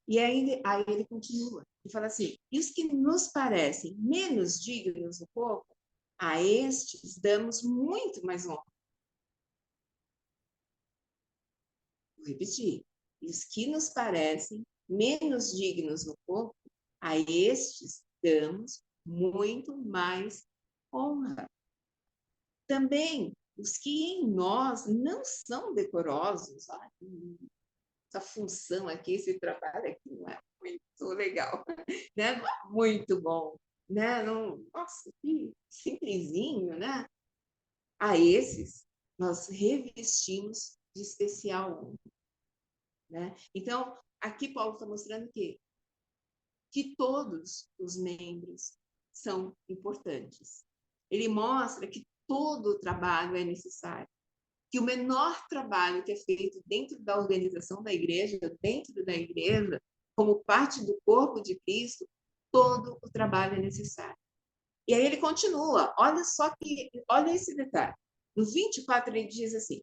E aí ele continua, e fala assim, e os que nos parecem menos dignos do corpo, a estes damos muito mais honra. Vou repetir, e os que nos parecem menos dignos no corpo, a estes damos muito mais honra. Também os que em nós não são decorosos, essa função aqui, esse trabalho aqui não é muito legal, né? Não é muito bom, né? Não, nossa, que simplesinho, né? A esses nós revestimos de especial honra, né? Então, aqui Paulo está mostrando que todos os membros são importantes. Ele mostra que todo o trabalho é necessário, que o menor trabalho que é feito dentro da organização da igreja, como parte do corpo de Cristo, todo o trabalho é necessário. E aí ele continua, olha esse detalhe. No 24 ele diz assim,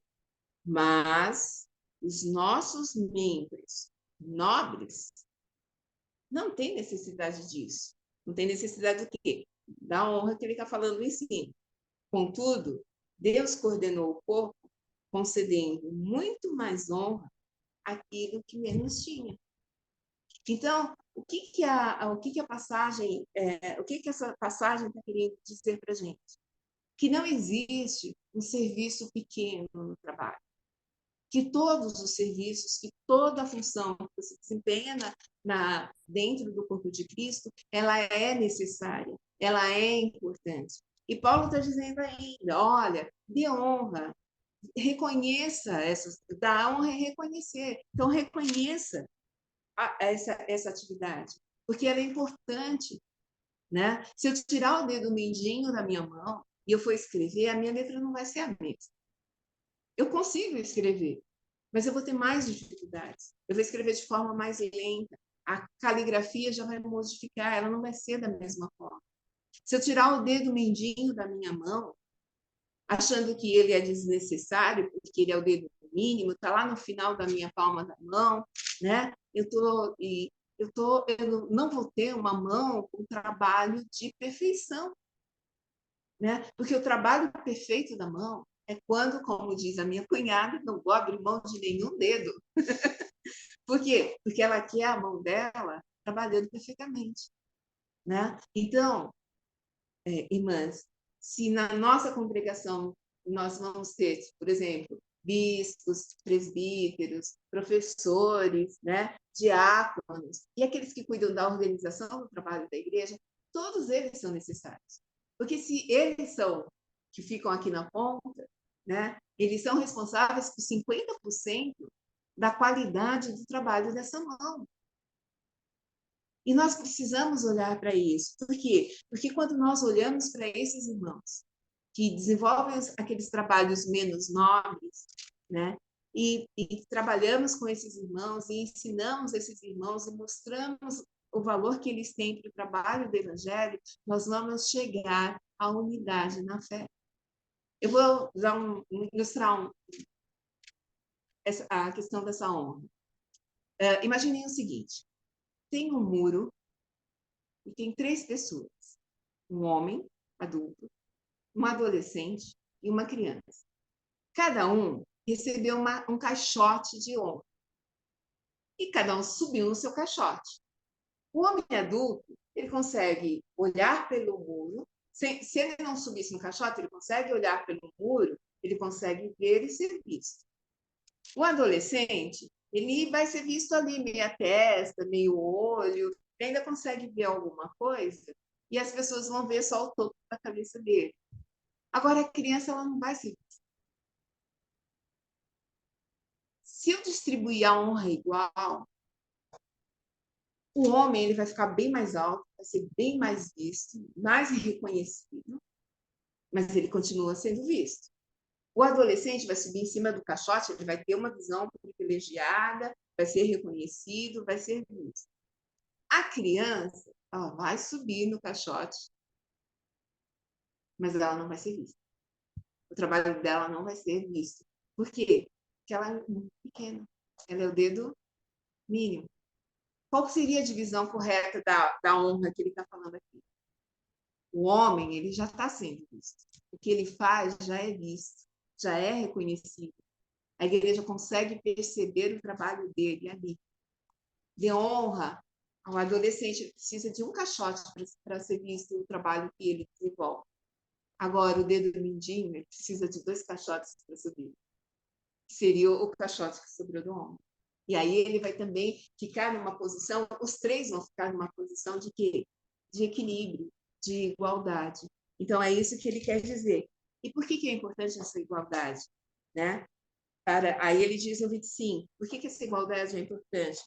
mas os nossos membros nobres não têm necessidade disso. Não tem necessidade do quê? Da honra que ele está falando em cima. Contudo, Deus coordenou o corpo concedendo muito mais honra àquilo que menos tinha. Então, o que a passagem, o que essa passagem está querendo dizer para a gente? Que não existe um serviço pequeno no trabalho. Que todos os serviços, que toda a função que se desempenha dentro do corpo de Cristo, ela é necessária, ela é importante. E Paulo está dizendo ainda, olha, dê honra, reconheça dar honra é reconhecer. Então, reconheça essa atividade, porque ela é importante, né? Se eu tirar o dedo mindinho da minha mão e eu for escrever, a minha letra não vai ser a mesma. Eu consigo escrever, mas eu vou ter mais dificuldades. Eu vou escrever de forma mais lenta. A caligrafia já vai modificar, ela não vai ser da mesma forma. Se eu tirar o dedo mindinho da minha mão, achando que ele é desnecessário, porque ele é o dedo mínimo, está lá no final da minha palma da mão, né? eu não vou ter uma mão com trabalho de perfeição, né? Porque o trabalho perfeito da mão é quando, como diz a minha cunhada, não vou abrir mão de nenhum dedo. Por quê? Porque ela quer a mão dela trabalhando perfeitamente, né? Então, irmãs, se na nossa congregação nós vamos ter, por exemplo, bispos, presbíteros, professores, né, diáconos, e aqueles que cuidam da organização do trabalho da igreja, todos eles são necessários. Porque se eles são que ficam aqui na ponta, né, eles são responsáveis por 50% da qualidade do trabalho dessa mão. E nós precisamos olhar para isso. Por quê? Porque quando nós olhamos para esses irmãos que desenvolvem aqueles trabalhos menos nobres, né? E trabalhamos com esses irmãos e ensinamos esses irmãos e mostramos o valor que eles têm para o trabalho do Evangelho, nós vamos chegar à unidade na fé. Eu vou ilustrar a questão dessa honra. Imaginem o seguinte: tem um muro e tem 3 pessoas, um homem adulto, uma adolescente e uma criança. Cada um recebeu um caixote de honra. E cada um subiu no seu caixote. O homem adulto, ele consegue olhar pelo muro. Se ele não subisse no caixote, ele consegue olhar pelo muro, ele consegue ver e ser visto. O adolescente, ele vai ser visto ali, meia testa, meio olho, ele ainda consegue ver alguma coisa, e as pessoas vão ver só o topo da cabeça dele. Agora, a criança, ela não vai ser vista. Se eu distribuir a honra igual, o homem ele vai ficar bem mais alto, vai ser bem mais visto, mais reconhecido, mas ele continua sendo visto. O adolescente vai subir em cima do caixote, ele vai ter uma visão privilegiada, vai ser reconhecido, vai ser visto. A criança, ela vai subir no caixote, mas ela não vai ser vista. O trabalho dela não vai ser visto. Por quê? Porque ela é muito pequena. Ela é o dedo mínimo. Qual seria a divisão correta da honra que ele está falando aqui? O homem, ele já está sendo visto. O que ele faz já é visto, já é reconhecido. A igreja consegue perceber o trabalho dele ali. De honra ao adolescente, ele precisa de um caixote para ser visto o trabalho que ele desenvolve. Agora, o dedo mindinho, ele precisa de 2 caixotes para subir. Seria o caixote que sobrou do homem. E aí ele vai também ficar numa posição, os 3 vão ficar numa posição de quê? De equilíbrio, de igualdade. Então, é isso que ele quer dizer. E por que é importante essa igualdade? Né? Aí ele diz no 25, por que essa igualdade é importante?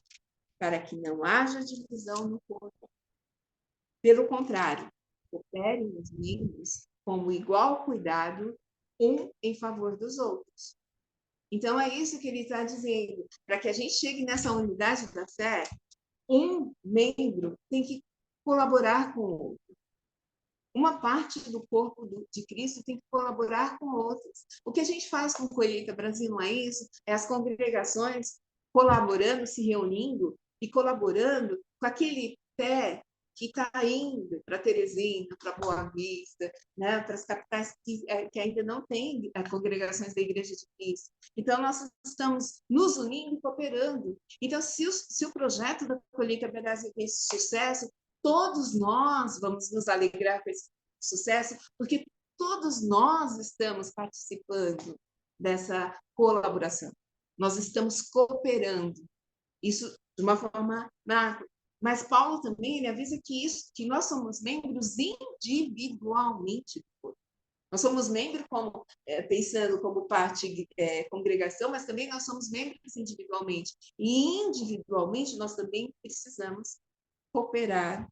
Para que não haja divisão no corpo. Pelo contrário, cooperem os membros com igual cuidado, um em favor dos outros. Então, é isso que ele está dizendo. Para que a gente chegue nessa unidade da fé, um membro tem que colaborar com o outro. Uma parte do corpo de Cristo tem que colaborar com outras. O que a gente faz com Colheita Brasil não é isso? É as congregações colaborando, se reunindo e colaborando com aquele pé que está indo para Teresina, para Boa Vista, né, para as capitais que ainda não têm congregações da Igreja de Cristo. Então, nós estamos nos unindo e cooperando. Então, se o projeto da Colheita Brasil tem sucesso, todos nós vamos nos alegrar com esse sucesso, porque todos nós estamos participando dessa colaboração. Nós estamos cooperando. Isso de uma forma macro. Mas Paulo também ele avisa que nós somos membros individualmente. Nós somos membros pensando como parte congregação, mas também nós somos membros individualmente. E individualmente nós também precisamos cooperar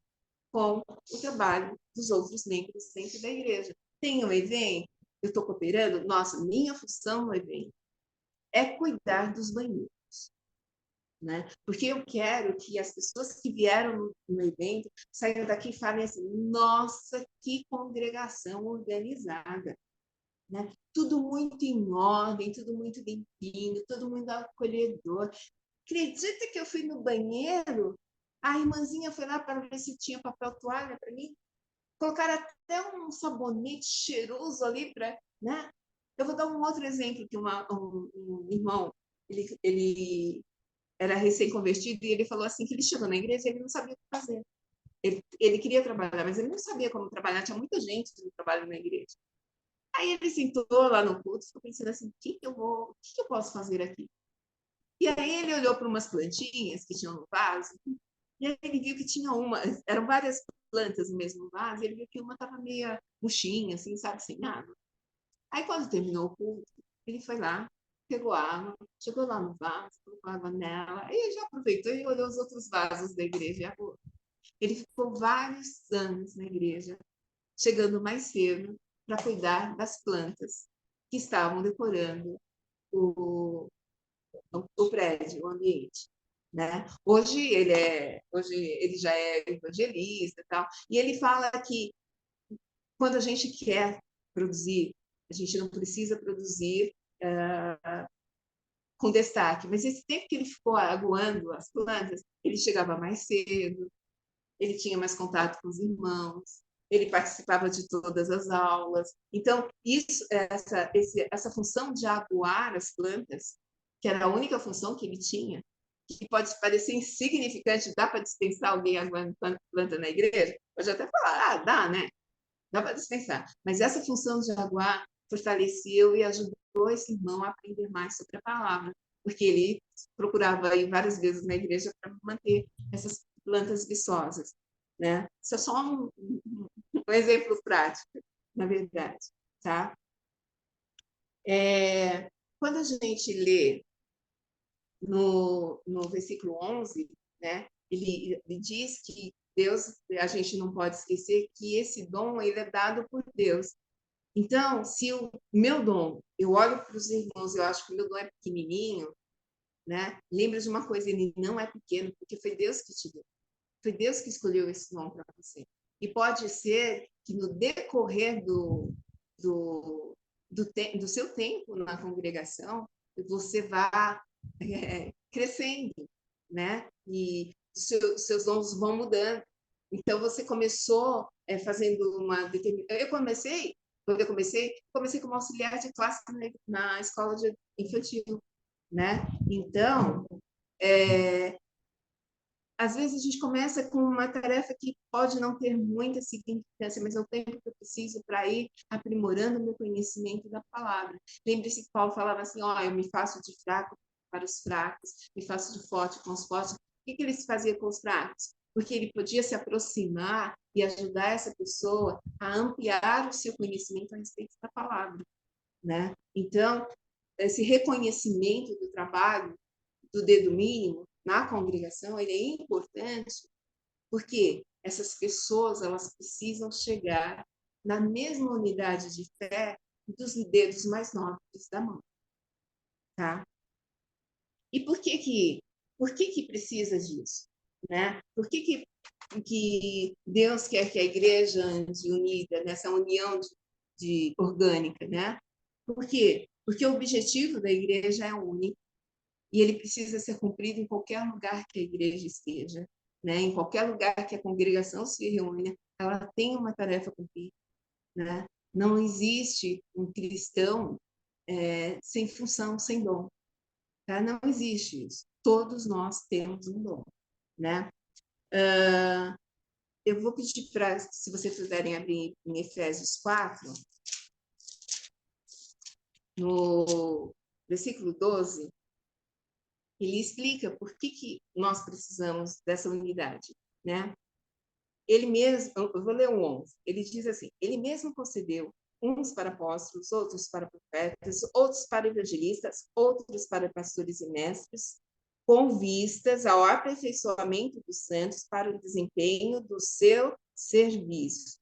com o trabalho dos outros membros dentro da igreja. Tem um evento, eu estou cooperando, nossa, minha função no evento é cuidar dos banheiros. Né? Porque eu quero que as pessoas que vieram no evento saiam daqui e falem assim, nossa, que congregação organizada. Né? Tudo muito em ordem, tudo muito limpinho, todo mundo acolhedor. Acredita que eu fui no banheiro A irmãzinha foi lá para ver se tinha papel toalha para mim. Colocaram até um sabonete cheiroso ali para, né? Eu vou dar um outro exemplo que um irmão, ele era recém-convertido e ele falou assim que ele chegou na igreja e ele não sabia o que fazer. Ele queria trabalhar, mas ele não sabia como trabalhar. Tinha muita gente que trabalha na igreja. Aí ele sentou lá no culto e ficou pensando assim, o que eu posso fazer aqui? E aí ele olhou para umas plantinhas que tinham no vaso, e aí ele viu que tinha eram várias plantas no mesmo vaso, e ele viu que uma estava meio murchinha, assim, sabe, sem água. Aí quando terminou o culto, ele foi lá, pegou água, chegou lá no vaso, colocou água nela, e já aproveitou e olhou os outros vasos da igreja e agora. Ele ficou vários anos na igreja, chegando mais cedo para cuidar das plantas que estavam decorando o prédio, o ambiente. Né? Hoje ele já é evangelista e tal, e ele fala que quando a gente quer produzir, a gente não precisa produzir com destaque, mas esse tempo que ele ficou aguando as plantas, ele chegava mais cedo, ele tinha mais contato com os irmãos, ele participava de todas as aulas. Então, essa função de aguar as plantas, que era a única função que ele tinha, que pode parecer insignificante, dá para dispensar alguém aguando planta na igreja? Pode até falar, dá, né? Dá para dispensar. Mas essa função de aguar fortaleceu e ajudou esse irmão a aprender mais sobre a palavra, porque ele procurava ir várias vezes na igreja para manter essas plantas viçosas. Né? Isso é só um exemplo prático, na verdade. Tá? Quando a gente lê no versículo 11, né, ele diz que Deus, a gente não pode esquecer que esse dom ele é dado por Deus. Então, se o meu dom, eu olho para os irmãos, eu acho que o meu dom é pequenininho, né? Lembra de uma coisa, ele não é pequeno, porque foi Deus que te deu. Foi Deus que escolheu esse dom para você. E pode ser que no decorrer do seu tempo na congregação, você vá crescendo, né? E seus dons vão mudando. Então, você começou fazendo uma determinada... Quando eu comecei como auxiliar de classe na escola infantil, né? Então, às vezes a gente começa com uma tarefa que pode não ter muita significância, mas é o tempo que eu preciso para ir aprimorando o meu conhecimento da palavra. Lembre-se que Paulo falava assim, eu me faço de fraco para os fracos, me faço de forte com os fortes. O que ele fazia com os fracos? Porque ele podia se aproximar e ajudar essa pessoa a ampliar o seu conhecimento a respeito da palavra. Né? Então, esse reconhecimento do trabalho do dedo mínimo na congregação, ele é importante porque essas pessoas elas precisam chegar na mesma unidade de fé dos dedos mais nobres da mão, tá? E por que precisa disso, né? Por que Deus quer que a igreja ande unida nessa união orgânica, né? Por quê? Porque o objetivo da igreja é único e ele precisa ser cumprido em qualquer lugar que a igreja esteja, né? Em qualquer lugar que a congregação se reúne, ela tem uma tarefa a cumprir, né? Não existe um cristão sem função, sem dom, tá? Não existe isso. Todos nós temos um dom, né? Eu vou pedir para, se vocês puderem abrir em Efésios 4, no versículo 12, ele explica por que nós precisamos dessa unidade, né? Ele mesmo, eu vou ler o 11, ele diz assim, ele mesmo concedeu uns para apóstolos, outros para profetas, outros para evangelistas, outros para pastores e mestres, com vistas ao aperfeiçoamento dos santos para o desempenho do seu serviço,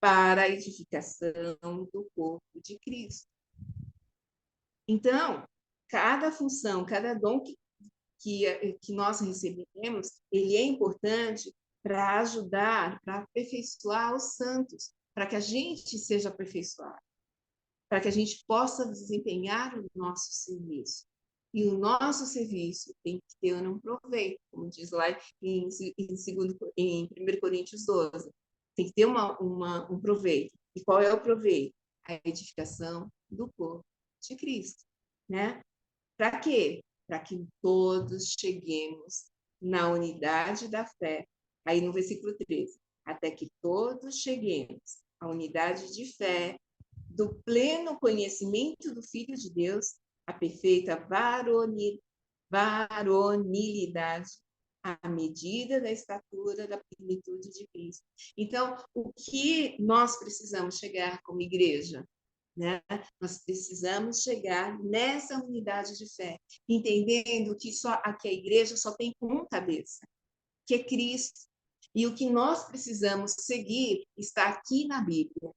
para a edificação do corpo de Cristo. Então, cada função, cada dom que nós recebemos, ele é importante para ajudar, para aperfeiçoar os santos, para que a gente seja aperfeiçoado, para que a gente possa desempenhar o nosso serviço, E o nosso serviço tem que ter um proveito, como diz lá em 1 Coríntios 12. Tem que ter um proveito. E qual é o proveito? A edificação do corpo de Cristo. Né? Para quê? Para que todos cheguemos na unidade da fé. Aí no versículo 13. Até que todos cheguemos à unidade de fé, do pleno conhecimento do Filho de Deus, a perfeita varonilidade, à medida da estatura da plenitude de Cristo. Então, o que nós precisamos chegar como igreja? Né? Nós precisamos chegar nessa unidade de fé, entendendo que aqui a igreja só tem um cabeça, que é Cristo. E o que nós precisamos seguir está aqui na Bíblia.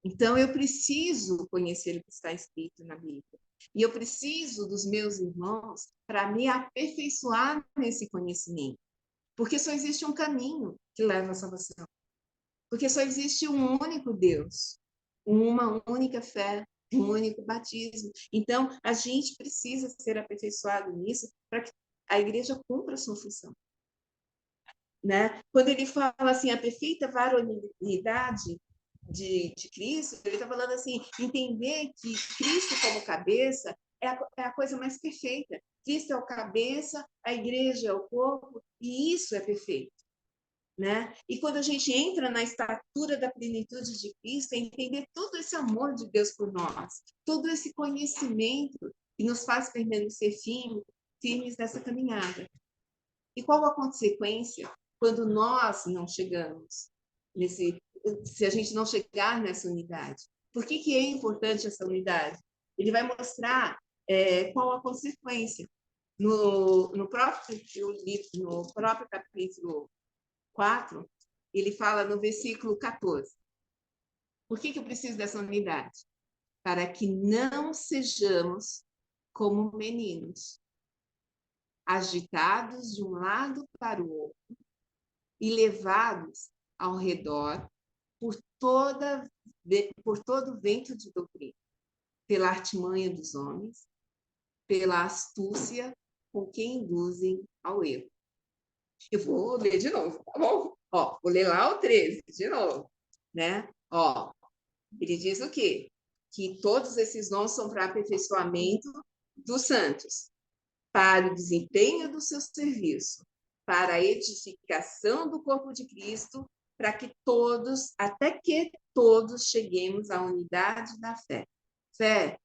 Então, eu preciso conhecer o que está escrito na Bíblia. E eu preciso dos meus irmãos para me aperfeiçoar nesse conhecimento. Porque só existe um caminho que leva à salvação. Porque só existe um único Deus, uma única fé, um único batismo. Então, a gente precisa ser aperfeiçoado nisso para que a igreja cumpra a sua função. Né? Quando ele fala assim, a perfeita varonilidade de Cristo, ele está falando assim, entender que Cristo como cabeça é a coisa mais perfeita. Cristo é o cabeça, a igreja é o corpo, e isso é perfeito. Né? E quando a gente entra na estatura da plenitude de Cristo, é entender todo esse amor de Deus por nós, todo esse conhecimento que nos faz permanecer firmes nessa caminhada. E qual a consequência quando nós não chegamos se a gente não chegar nessa unidade? Por que é importante essa unidade? Ele vai mostrar qual a consequência. No próprio capítulo 4, ele fala no versículo 14. Por que eu preciso dessa unidade? Para que não sejamos como meninos, agitados de um lado para o outro e levados ao redor por todo vento de doutrina, pela artimanha dos homens, pela astúcia com que induzem ao erro. Eu vou ler de novo, tá bom? Ó, vou ler lá o 13 de novo, né? Ó, ele diz o quê? Que todos esses dons são para aperfeiçoamento dos santos, para o desempenho do seu serviço, para a edificação do corpo de Cristo, para que todos, até que todos cheguemos à unidade da fé. Fé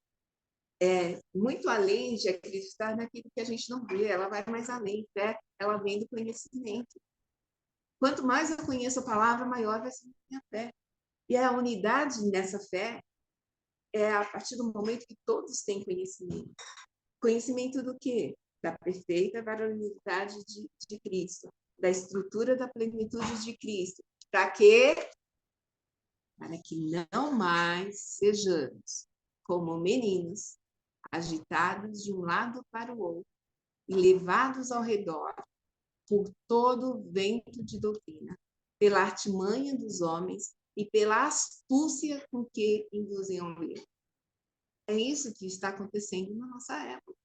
é muito além de acreditar naquilo que a gente não vê, ela vai mais além. Fé, ela vem do conhecimento. Quanto mais eu conheço a palavra, maior vai ser a minha fé. E a unidade nessa fé é a partir do momento que todos têm conhecimento. Conhecimento do quê? Da perfeita varonilidade de Cristo, da estrutura da plenitude de Cristo. Para quê? Para que não mais sejamos como meninos, agitados de um lado para o outro e levados ao redor por todo vento de doutrina, pela artimanha dos homens e pela astúcia com que induzem ao erro. É isso que está acontecendo na nossa época.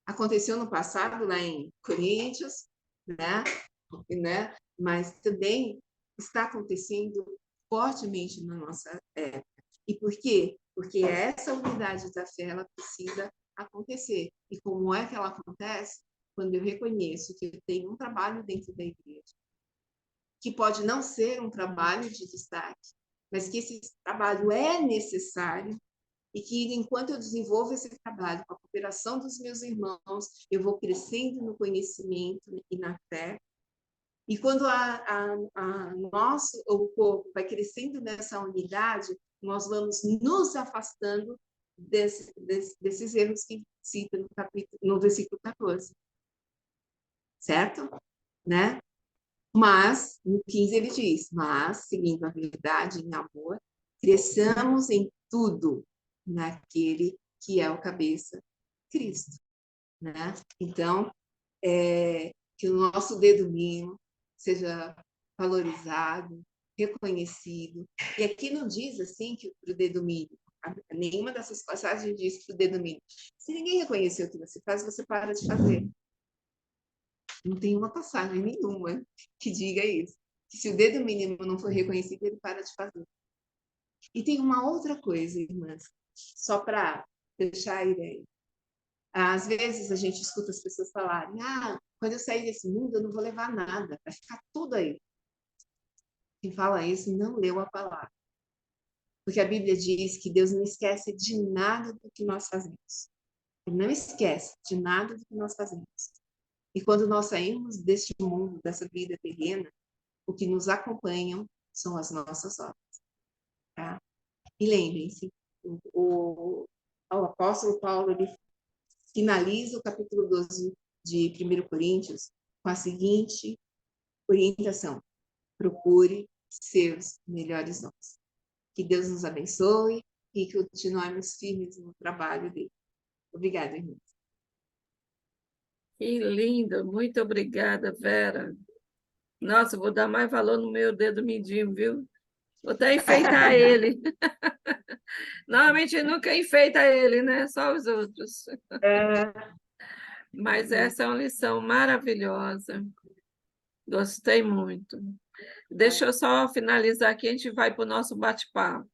Aconteceu no passado, lá em Coríntios, né? Mas também está acontecendo fortemente na nossa época. E por quê? Porque essa unidade da fé ela precisa acontecer. E como é que ela acontece? Quando eu reconheço que eu tenho um trabalho dentro da igreja, que pode não ser um trabalho de destaque, mas que esse trabalho é necessário e que, enquanto eu desenvolvo esse trabalho com a cooperação dos meus irmãos, eu vou crescendo no conhecimento e na fé. E quando o corpo vai crescendo nessa unidade, nós vamos nos afastando desses erros que cita no versículo 14. Certo? Né? Mas, no 15 ele diz, mas, seguindo a verdade em amor, cresçamos em tudo naquele que é o cabeça, Cristo. Né? Então, que o nosso dedo mínimo seja valorizado, reconhecido. E aqui não diz assim que o dedo mínimo, Nenhuma dessas passagens diz que o dedo mínimo. Se ninguém reconhecer o que você faz, você para de fazer. Não tem uma passagem nenhuma que diga isso. Que se o dedo mínimo não for reconhecido, ele para de fazer. E tem uma outra coisa, irmãs, só para deixar a ideia. Às vezes a gente escuta as pessoas falarem: quando eu sair desse mundo, eu não vou levar nada, vai ficar tudo aí. Quem fala isso não leu a palavra. Porque a Bíblia diz que Deus não esquece de nada do que nós fazemos. Ele não esquece de nada do que nós fazemos. E quando nós saímos deste mundo, dessa vida terrena, o que nos acompanham são as nossas obras. Tá? E lembrem-se, o apóstolo Paulo ele finaliza o capítulo 12 de 1 Coríntios com a seguinte orientação: procure seus melhores dons. Que Deus nos abençoe e que continuemos firmes no trabalho dele. Obrigada, irmãs. Que lindo, muito obrigada, Vera. Nossa, vou dar mais valor no meu dedo mindinho, viu? Vou até enfeitar ele. Normalmente nunca enfeita ele, né? Só os outros. Mas essa é uma lição maravilhosa. Gostei muito. Deixa eu só finalizar aqui, a gente vai para o nosso bate-papo.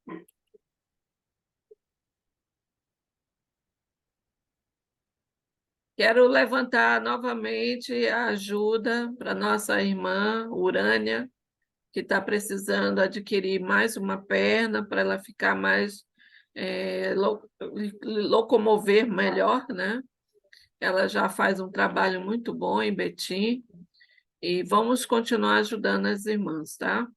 Quero levantar novamente a ajuda para nossa irmã Urânia, que está precisando adquirir mais uma perna para ela ficar mais locomover melhor, né? Ela já faz um trabalho muito bom em Betim e vamos continuar ajudando as irmãs, tá?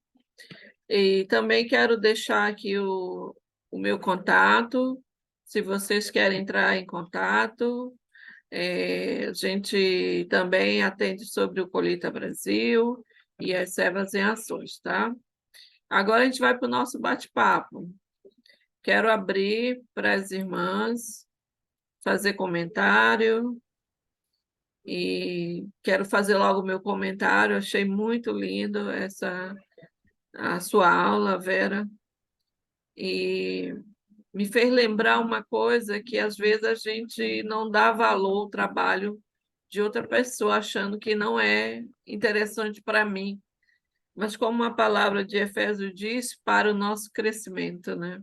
E também quero deixar aqui o meu contato, se vocês querem entrar em contato. A gente também atende sobre o Colheita Brasil e as Servas em Ações, tá? Agora a gente vai para o nosso bate-papo. Quero abrir para as irmãs fazer comentário e quero fazer logo o meu comentário. Achei muito lindo a sua aula, Vera, e me fez lembrar uma coisa que às vezes a gente não dá valor ao trabalho de outra pessoa, achando que não é interessante para mim, mas como a palavra de Efésios diz, para o nosso crescimento, né?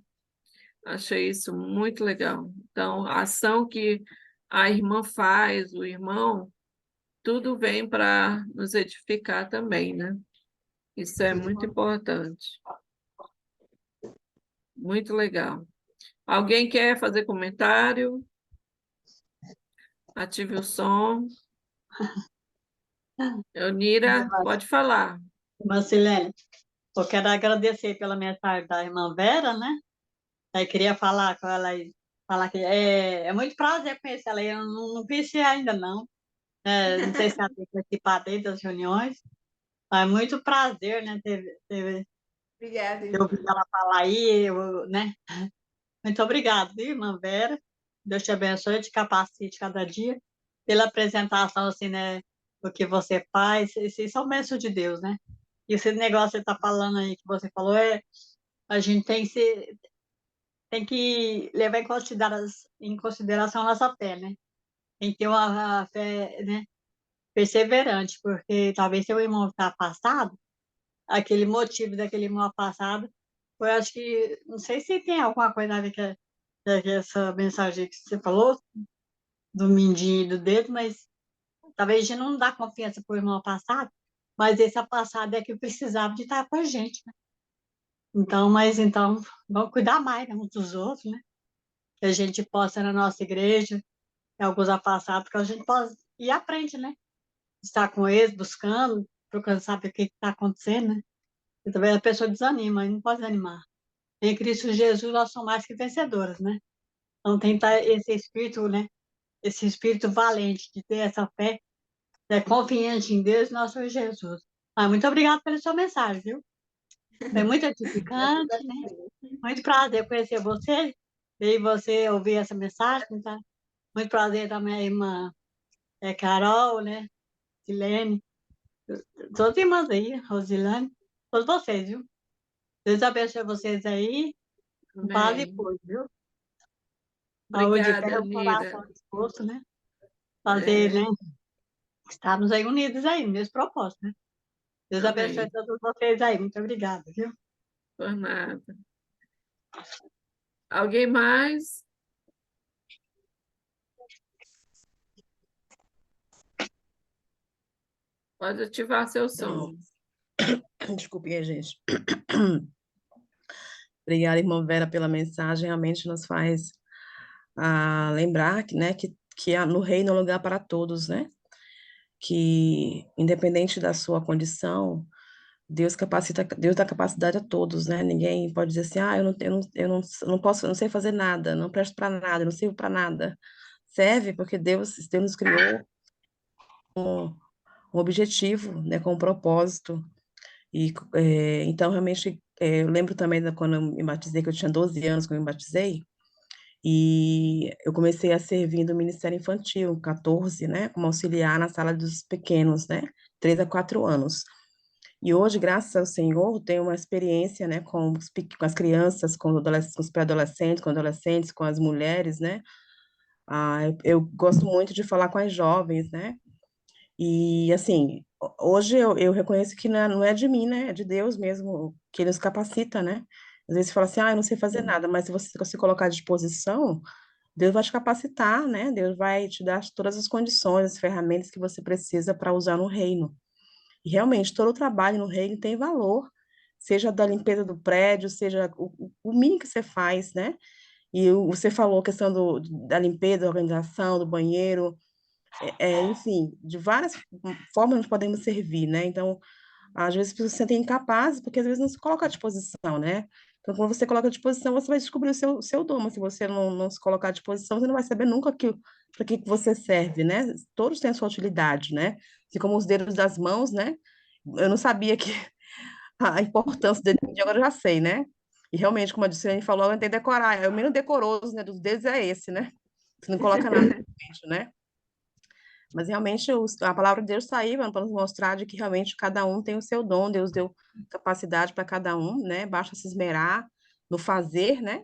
Achei isso muito legal. Então, a ação que a irmã faz, o irmão, tudo vem para nos edificar também, né? Isso é muito importante. Muito legal. Alguém quer fazer comentário? Ative o som. Eunira, pode falar. Marcilene, eu quero agradecer pela mensagem da irmã Vera, né? Aí queria falar com ela e falar que é muito prazer conhecer ela. Eu não conheci ainda, não. Não sei se ela tem participado aí das reuniões, mas é muito prazer, né? Obrigada, Ter ouvido ela falar aí, né? Muito obrigada, viu, irmã Vera? Deus te abençoe, te capacite cada dia pela apresentação, assim, né? O que você faz, isso são bênçãos de Deus, né? E esse negócio que você está falando aí, que você falou, a gente tem que levar em consideração a nossa fé, né? Tem que ter uma fé, né, perseverante, porque talvez seu irmão está afastado, aquele motivo daquele irmão afastado, eu acho que, não sei se tem alguma coisa a ver com essa mensagem que você falou, do mindinho e do dedo, mas talvez a gente não dá confiança para o irmão passado, mas esse passado é que precisava de estar com a gente, né? Então, vamos cuidar mais, né, uns dos outros, né? Que a gente possa, na nossa igreja, em alguns afassados, que a gente possa ir à frente, né? Estar com eles, buscando, procurando saber o que está acontecendo, né? E talvez a pessoa desanima, e não pode desanimar. Em Cristo Jesus, nós somos mais que vencedoras, né? Então, tem que estar esse espírito, né? Esse espírito valente de ter essa fé, né? Confiante em Deus e nosso Senhor Jesus. Muito obrigada pela sua mensagem, viu? Foi muito edificante, né? Muito prazer conhecer você e você ouvir essa mensagem, tá? Muito prazer também, a irmã Carol, né? Silene, todas as irmãs aí, Rosilane, todos vocês, viu? Deus abençoe vocês aí. Paz e Amém. paz, viu? saúde, fé, Obrigada, o coração Nira. disposto, né? Fazer, É, né? Estarmos aí unidos aí, nesse propósito, né? Deus abençoe amém. todos vocês aí. Muito obrigada, viu? Por nada. Alguém mais? Pode ativar seu som. Desculpe, gente. Obrigada, irmã Vera, pela mensagem. Realmente nos faz lembrar que, né, que no reino é um lugar para todos, né? Que, independente da sua condição, Deus dá capacidade a todos, né? Ninguém pode dizer assim, eu não posso, eu não sei fazer nada, não presto para nada, não sirvo para nada. Serve porque Deus nos criou um objetivo, né, com um propósito. E então, realmente, eu lembro também quando eu me batizei, que eu tinha 12 anos quando eu me batizei, e eu comecei a servir no Ministério Infantil, 14, né, como auxiliar na sala dos pequenos, né, 3 a 4 anos. E hoje, graças ao Senhor, tenho uma experiência, né, com as crianças, com os pré-adolescentes, com adolescentes, com as mulheres, né. Eu gosto muito de falar com as jovens, né. E, assim, hoje eu reconheço que não é de mim, né, é de Deus mesmo, que Ele nos capacita, né. Às vezes você fala assim, eu não sei fazer nada, mas se você se colocar à disposição, Deus vai te capacitar, né, Deus vai te dar todas as condições, as ferramentas que você precisa para usar no reino. E realmente, todo o trabalho no reino tem valor, seja da limpeza do prédio, seja o mínimo que você faz, né? E você falou a questão da limpeza, da organização, do banheiro, enfim, de várias formas nós podemos servir, né? Então, às vezes as pessoas se sentem incapazes, porque às vezes não se coloca à disposição, né? Então, quando você coloca à disposição, você vai descobrir o seu dom, mas se você não se colocar à disposição, você não vai saber nunca para que você serve, né? Todos têm a sua utilidade, né? Assim como os dedos das mãos, né? Eu não sabia que a importância do dedo mindinho, agora eu já sei, né? E realmente, como a Dulciane falou, eu tentei decorar. É o menos decoroso, né, dos dedos é esse, né? Você não coloca nada dentro, né? Mas realmente a palavra de Deus está aí, mano, para nos mostrar de que realmente cada um tem o seu dom, Deus deu capacidade para cada um, né? Basta se esmerar no fazer, né?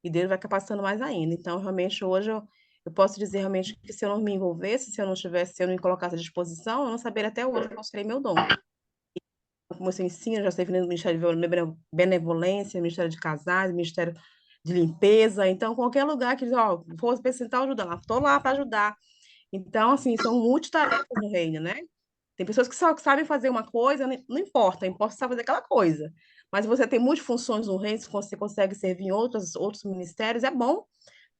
E Deus vai capacitando mais ainda. Então, realmente, hoje eu posso dizer realmente que se eu não me envolvesse, se eu não me colocasse à disposição, eu não saberia até hoje qual seria meu dom. Como você ensina, já servi no Ministério de Benevolência, Ministério de Casais, Ministério de Limpeza. Então, qualquer lugar que diz, ó, for precisar ajuda lá, estou lá para ajudar. Então, assim, são multitarefas no reino, né? Tem pessoas que só sabem fazer uma coisa, não importa, importa saber fazer aquela coisa. Mas você tem multifunções no reino, se você consegue servir em outros ministérios, é bom,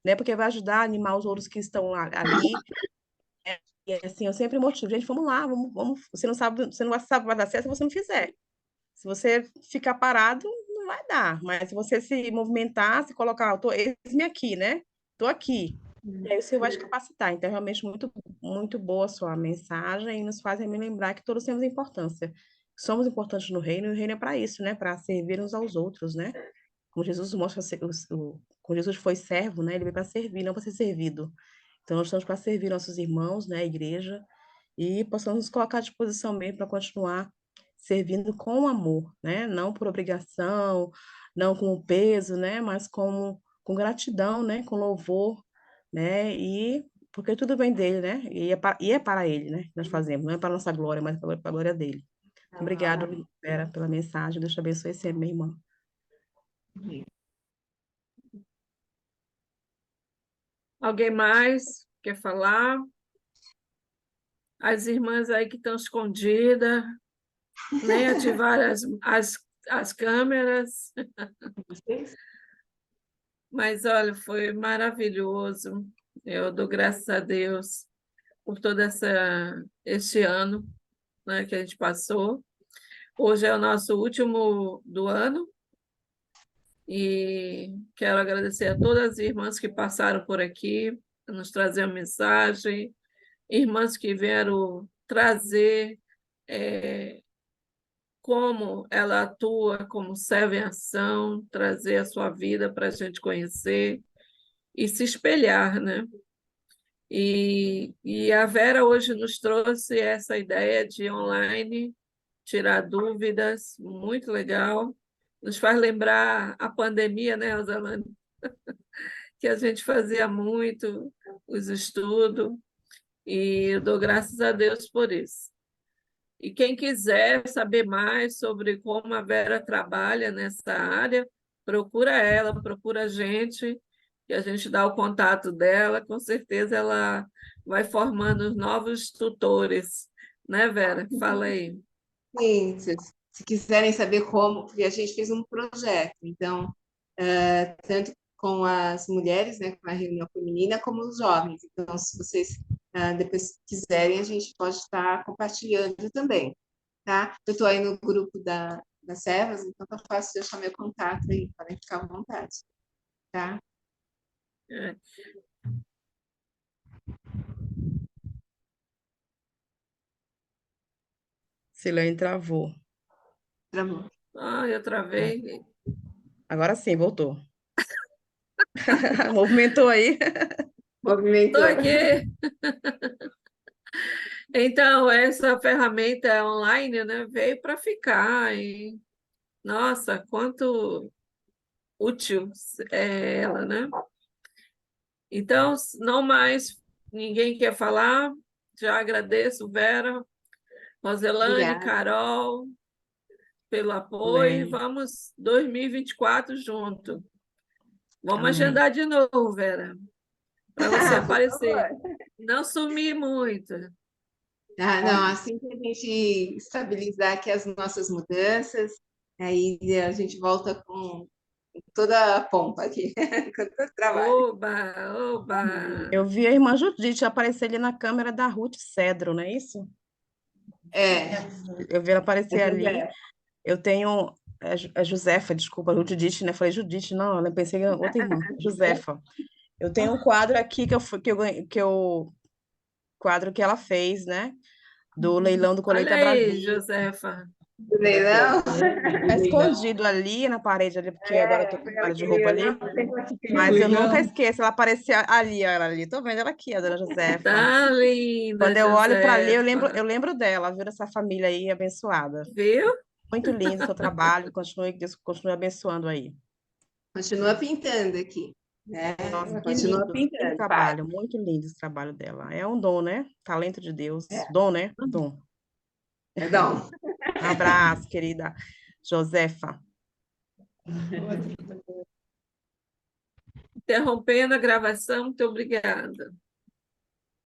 né? Porque vai ajudar a animar os outros que estão ali. E assim, eu sempre motivo, gente, vamos lá, vamos. Você não sabe, você não sabe vai dar certo se você não fizer. Se você ficar parado, não vai dar. Mas se você se movimentar, se colocar, eis-me aqui, né? Estou aqui. E aí você vai te capacitar. Então, é realmente muito, muito boa a sua mensagem e nos faz me lembrar que todos temos importância. Somos importantes no reino, e o reino é para isso, né? Para servir uns aos outros, né? Como Jesus mostra, como Jesus foi servo, né? Ele veio para servir, não para ser servido. Então, nós estamos para servir nossos irmãos, né? A igreja, e possamos nos colocar à disposição mesmo para continuar servindo com amor, né? Não por obrigação, não com peso, né? Mas com gratidão, né? Com louvor, né? E porque tudo vem dele, né? E é para ele, né? Que nós fazemos, não é para nossa glória, mas para a glória dele. Obrigada, Vera, pela mensagem. Deus te abençoe sempre, minha irmã. Alguém mais quer falar? As irmãs aí que estão escondidas, nem ativaram as câmeras. Mas, olha, foi maravilhoso. Eu dou graças a Deus por todo este ano, né, que a gente passou. Hoje é o nosso último do ano e quero agradecer a todas as irmãs que passaram por aqui, nos trazer uma mensagem, irmãs que vieram trazer como ela atua como serva em ação, trazer a sua vida para a gente conhecer e se espelhar, né? E a Vera hoje nos trouxe essa ideia de online, tirar dúvidas, muito legal. Nos faz lembrar a pandemia, né, Rosalane? que a gente fazia muito os estudos, e eu dou graças a Deus por isso. E quem quiser saber mais sobre como a Vera trabalha nessa área, procura ela, procura a gente, que a gente dá o contato dela, com certeza ela vai formando os novos tutores, né, Vera? Fala aí. Sim, se quiserem saber como, porque a gente fez um projeto, então, tanto com as mulheres, né, com a reunião feminina, como os jovens. Então, se vocês depois quiserem, a gente pode estar compartilhando também, tá? Eu estou aí no grupo das servas, então tá fácil de deixar meu contato aí, podem ficar à vontade, tá? É. Silene travou. Travou. Eu travei. Agora sim, voltou. Movimentou aí. Movimentou. Estou aqui. Então, essa ferramenta online, né, veio para ficar. E, nossa, quanto útil é ela, né? Então, não mais ninguém quer falar. Já agradeço, Vera, Roselane, Obrigada. Carol, pelo apoio. Amém. Vamos 2024 junto. Vamos Amém. agendar de novo, Vera, para você Por aparecer. favor. Não sumir muito. Não, assim que a gente estabilizar aqui as nossas mudanças, aí a gente volta com toda a pompa aqui, com todo o trabalho. Oba, oba. Eu vi a irmã Judite aparecer ali na câmera da Ruth Cedro, não é isso? É, Eu vi ela aparecer ali. José. Eu tenho a Josefa, desculpa, Judite, né? Falei Judite, não, eu pensei em outra irmã, Josefa. Eu tenho um quadro aqui quadro que ela fez, né? Do leilão do Olha Colheita aí, Brasil. Josefa. Do leilão. Tá escondido ali na parede, ali, porque agora eu tô com Foi um ela quadro de que roupa ali. não tem conseguido. Mas eu nunca esqueço, ela aparecia ali, ó, ela ali. Tô vendo ela aqui, a dona Josefa. Tá linda, Quando eu olho para ali, Josefa. eu lembro dela, viu? Essa família aí abençoada. Viu? Muito lindo o seu trabalho, Deus continue abençoando aí. Continua pintando aqui, né? Nossa, Continua que pintando, pai. trabalho, muito lindo esse trabalho dela. É um dom, né? Talento de Deus. Dom, né? Dom. Perdão. Um abraço, querida Josefa. Interrompendo a gravação, muito obrigada.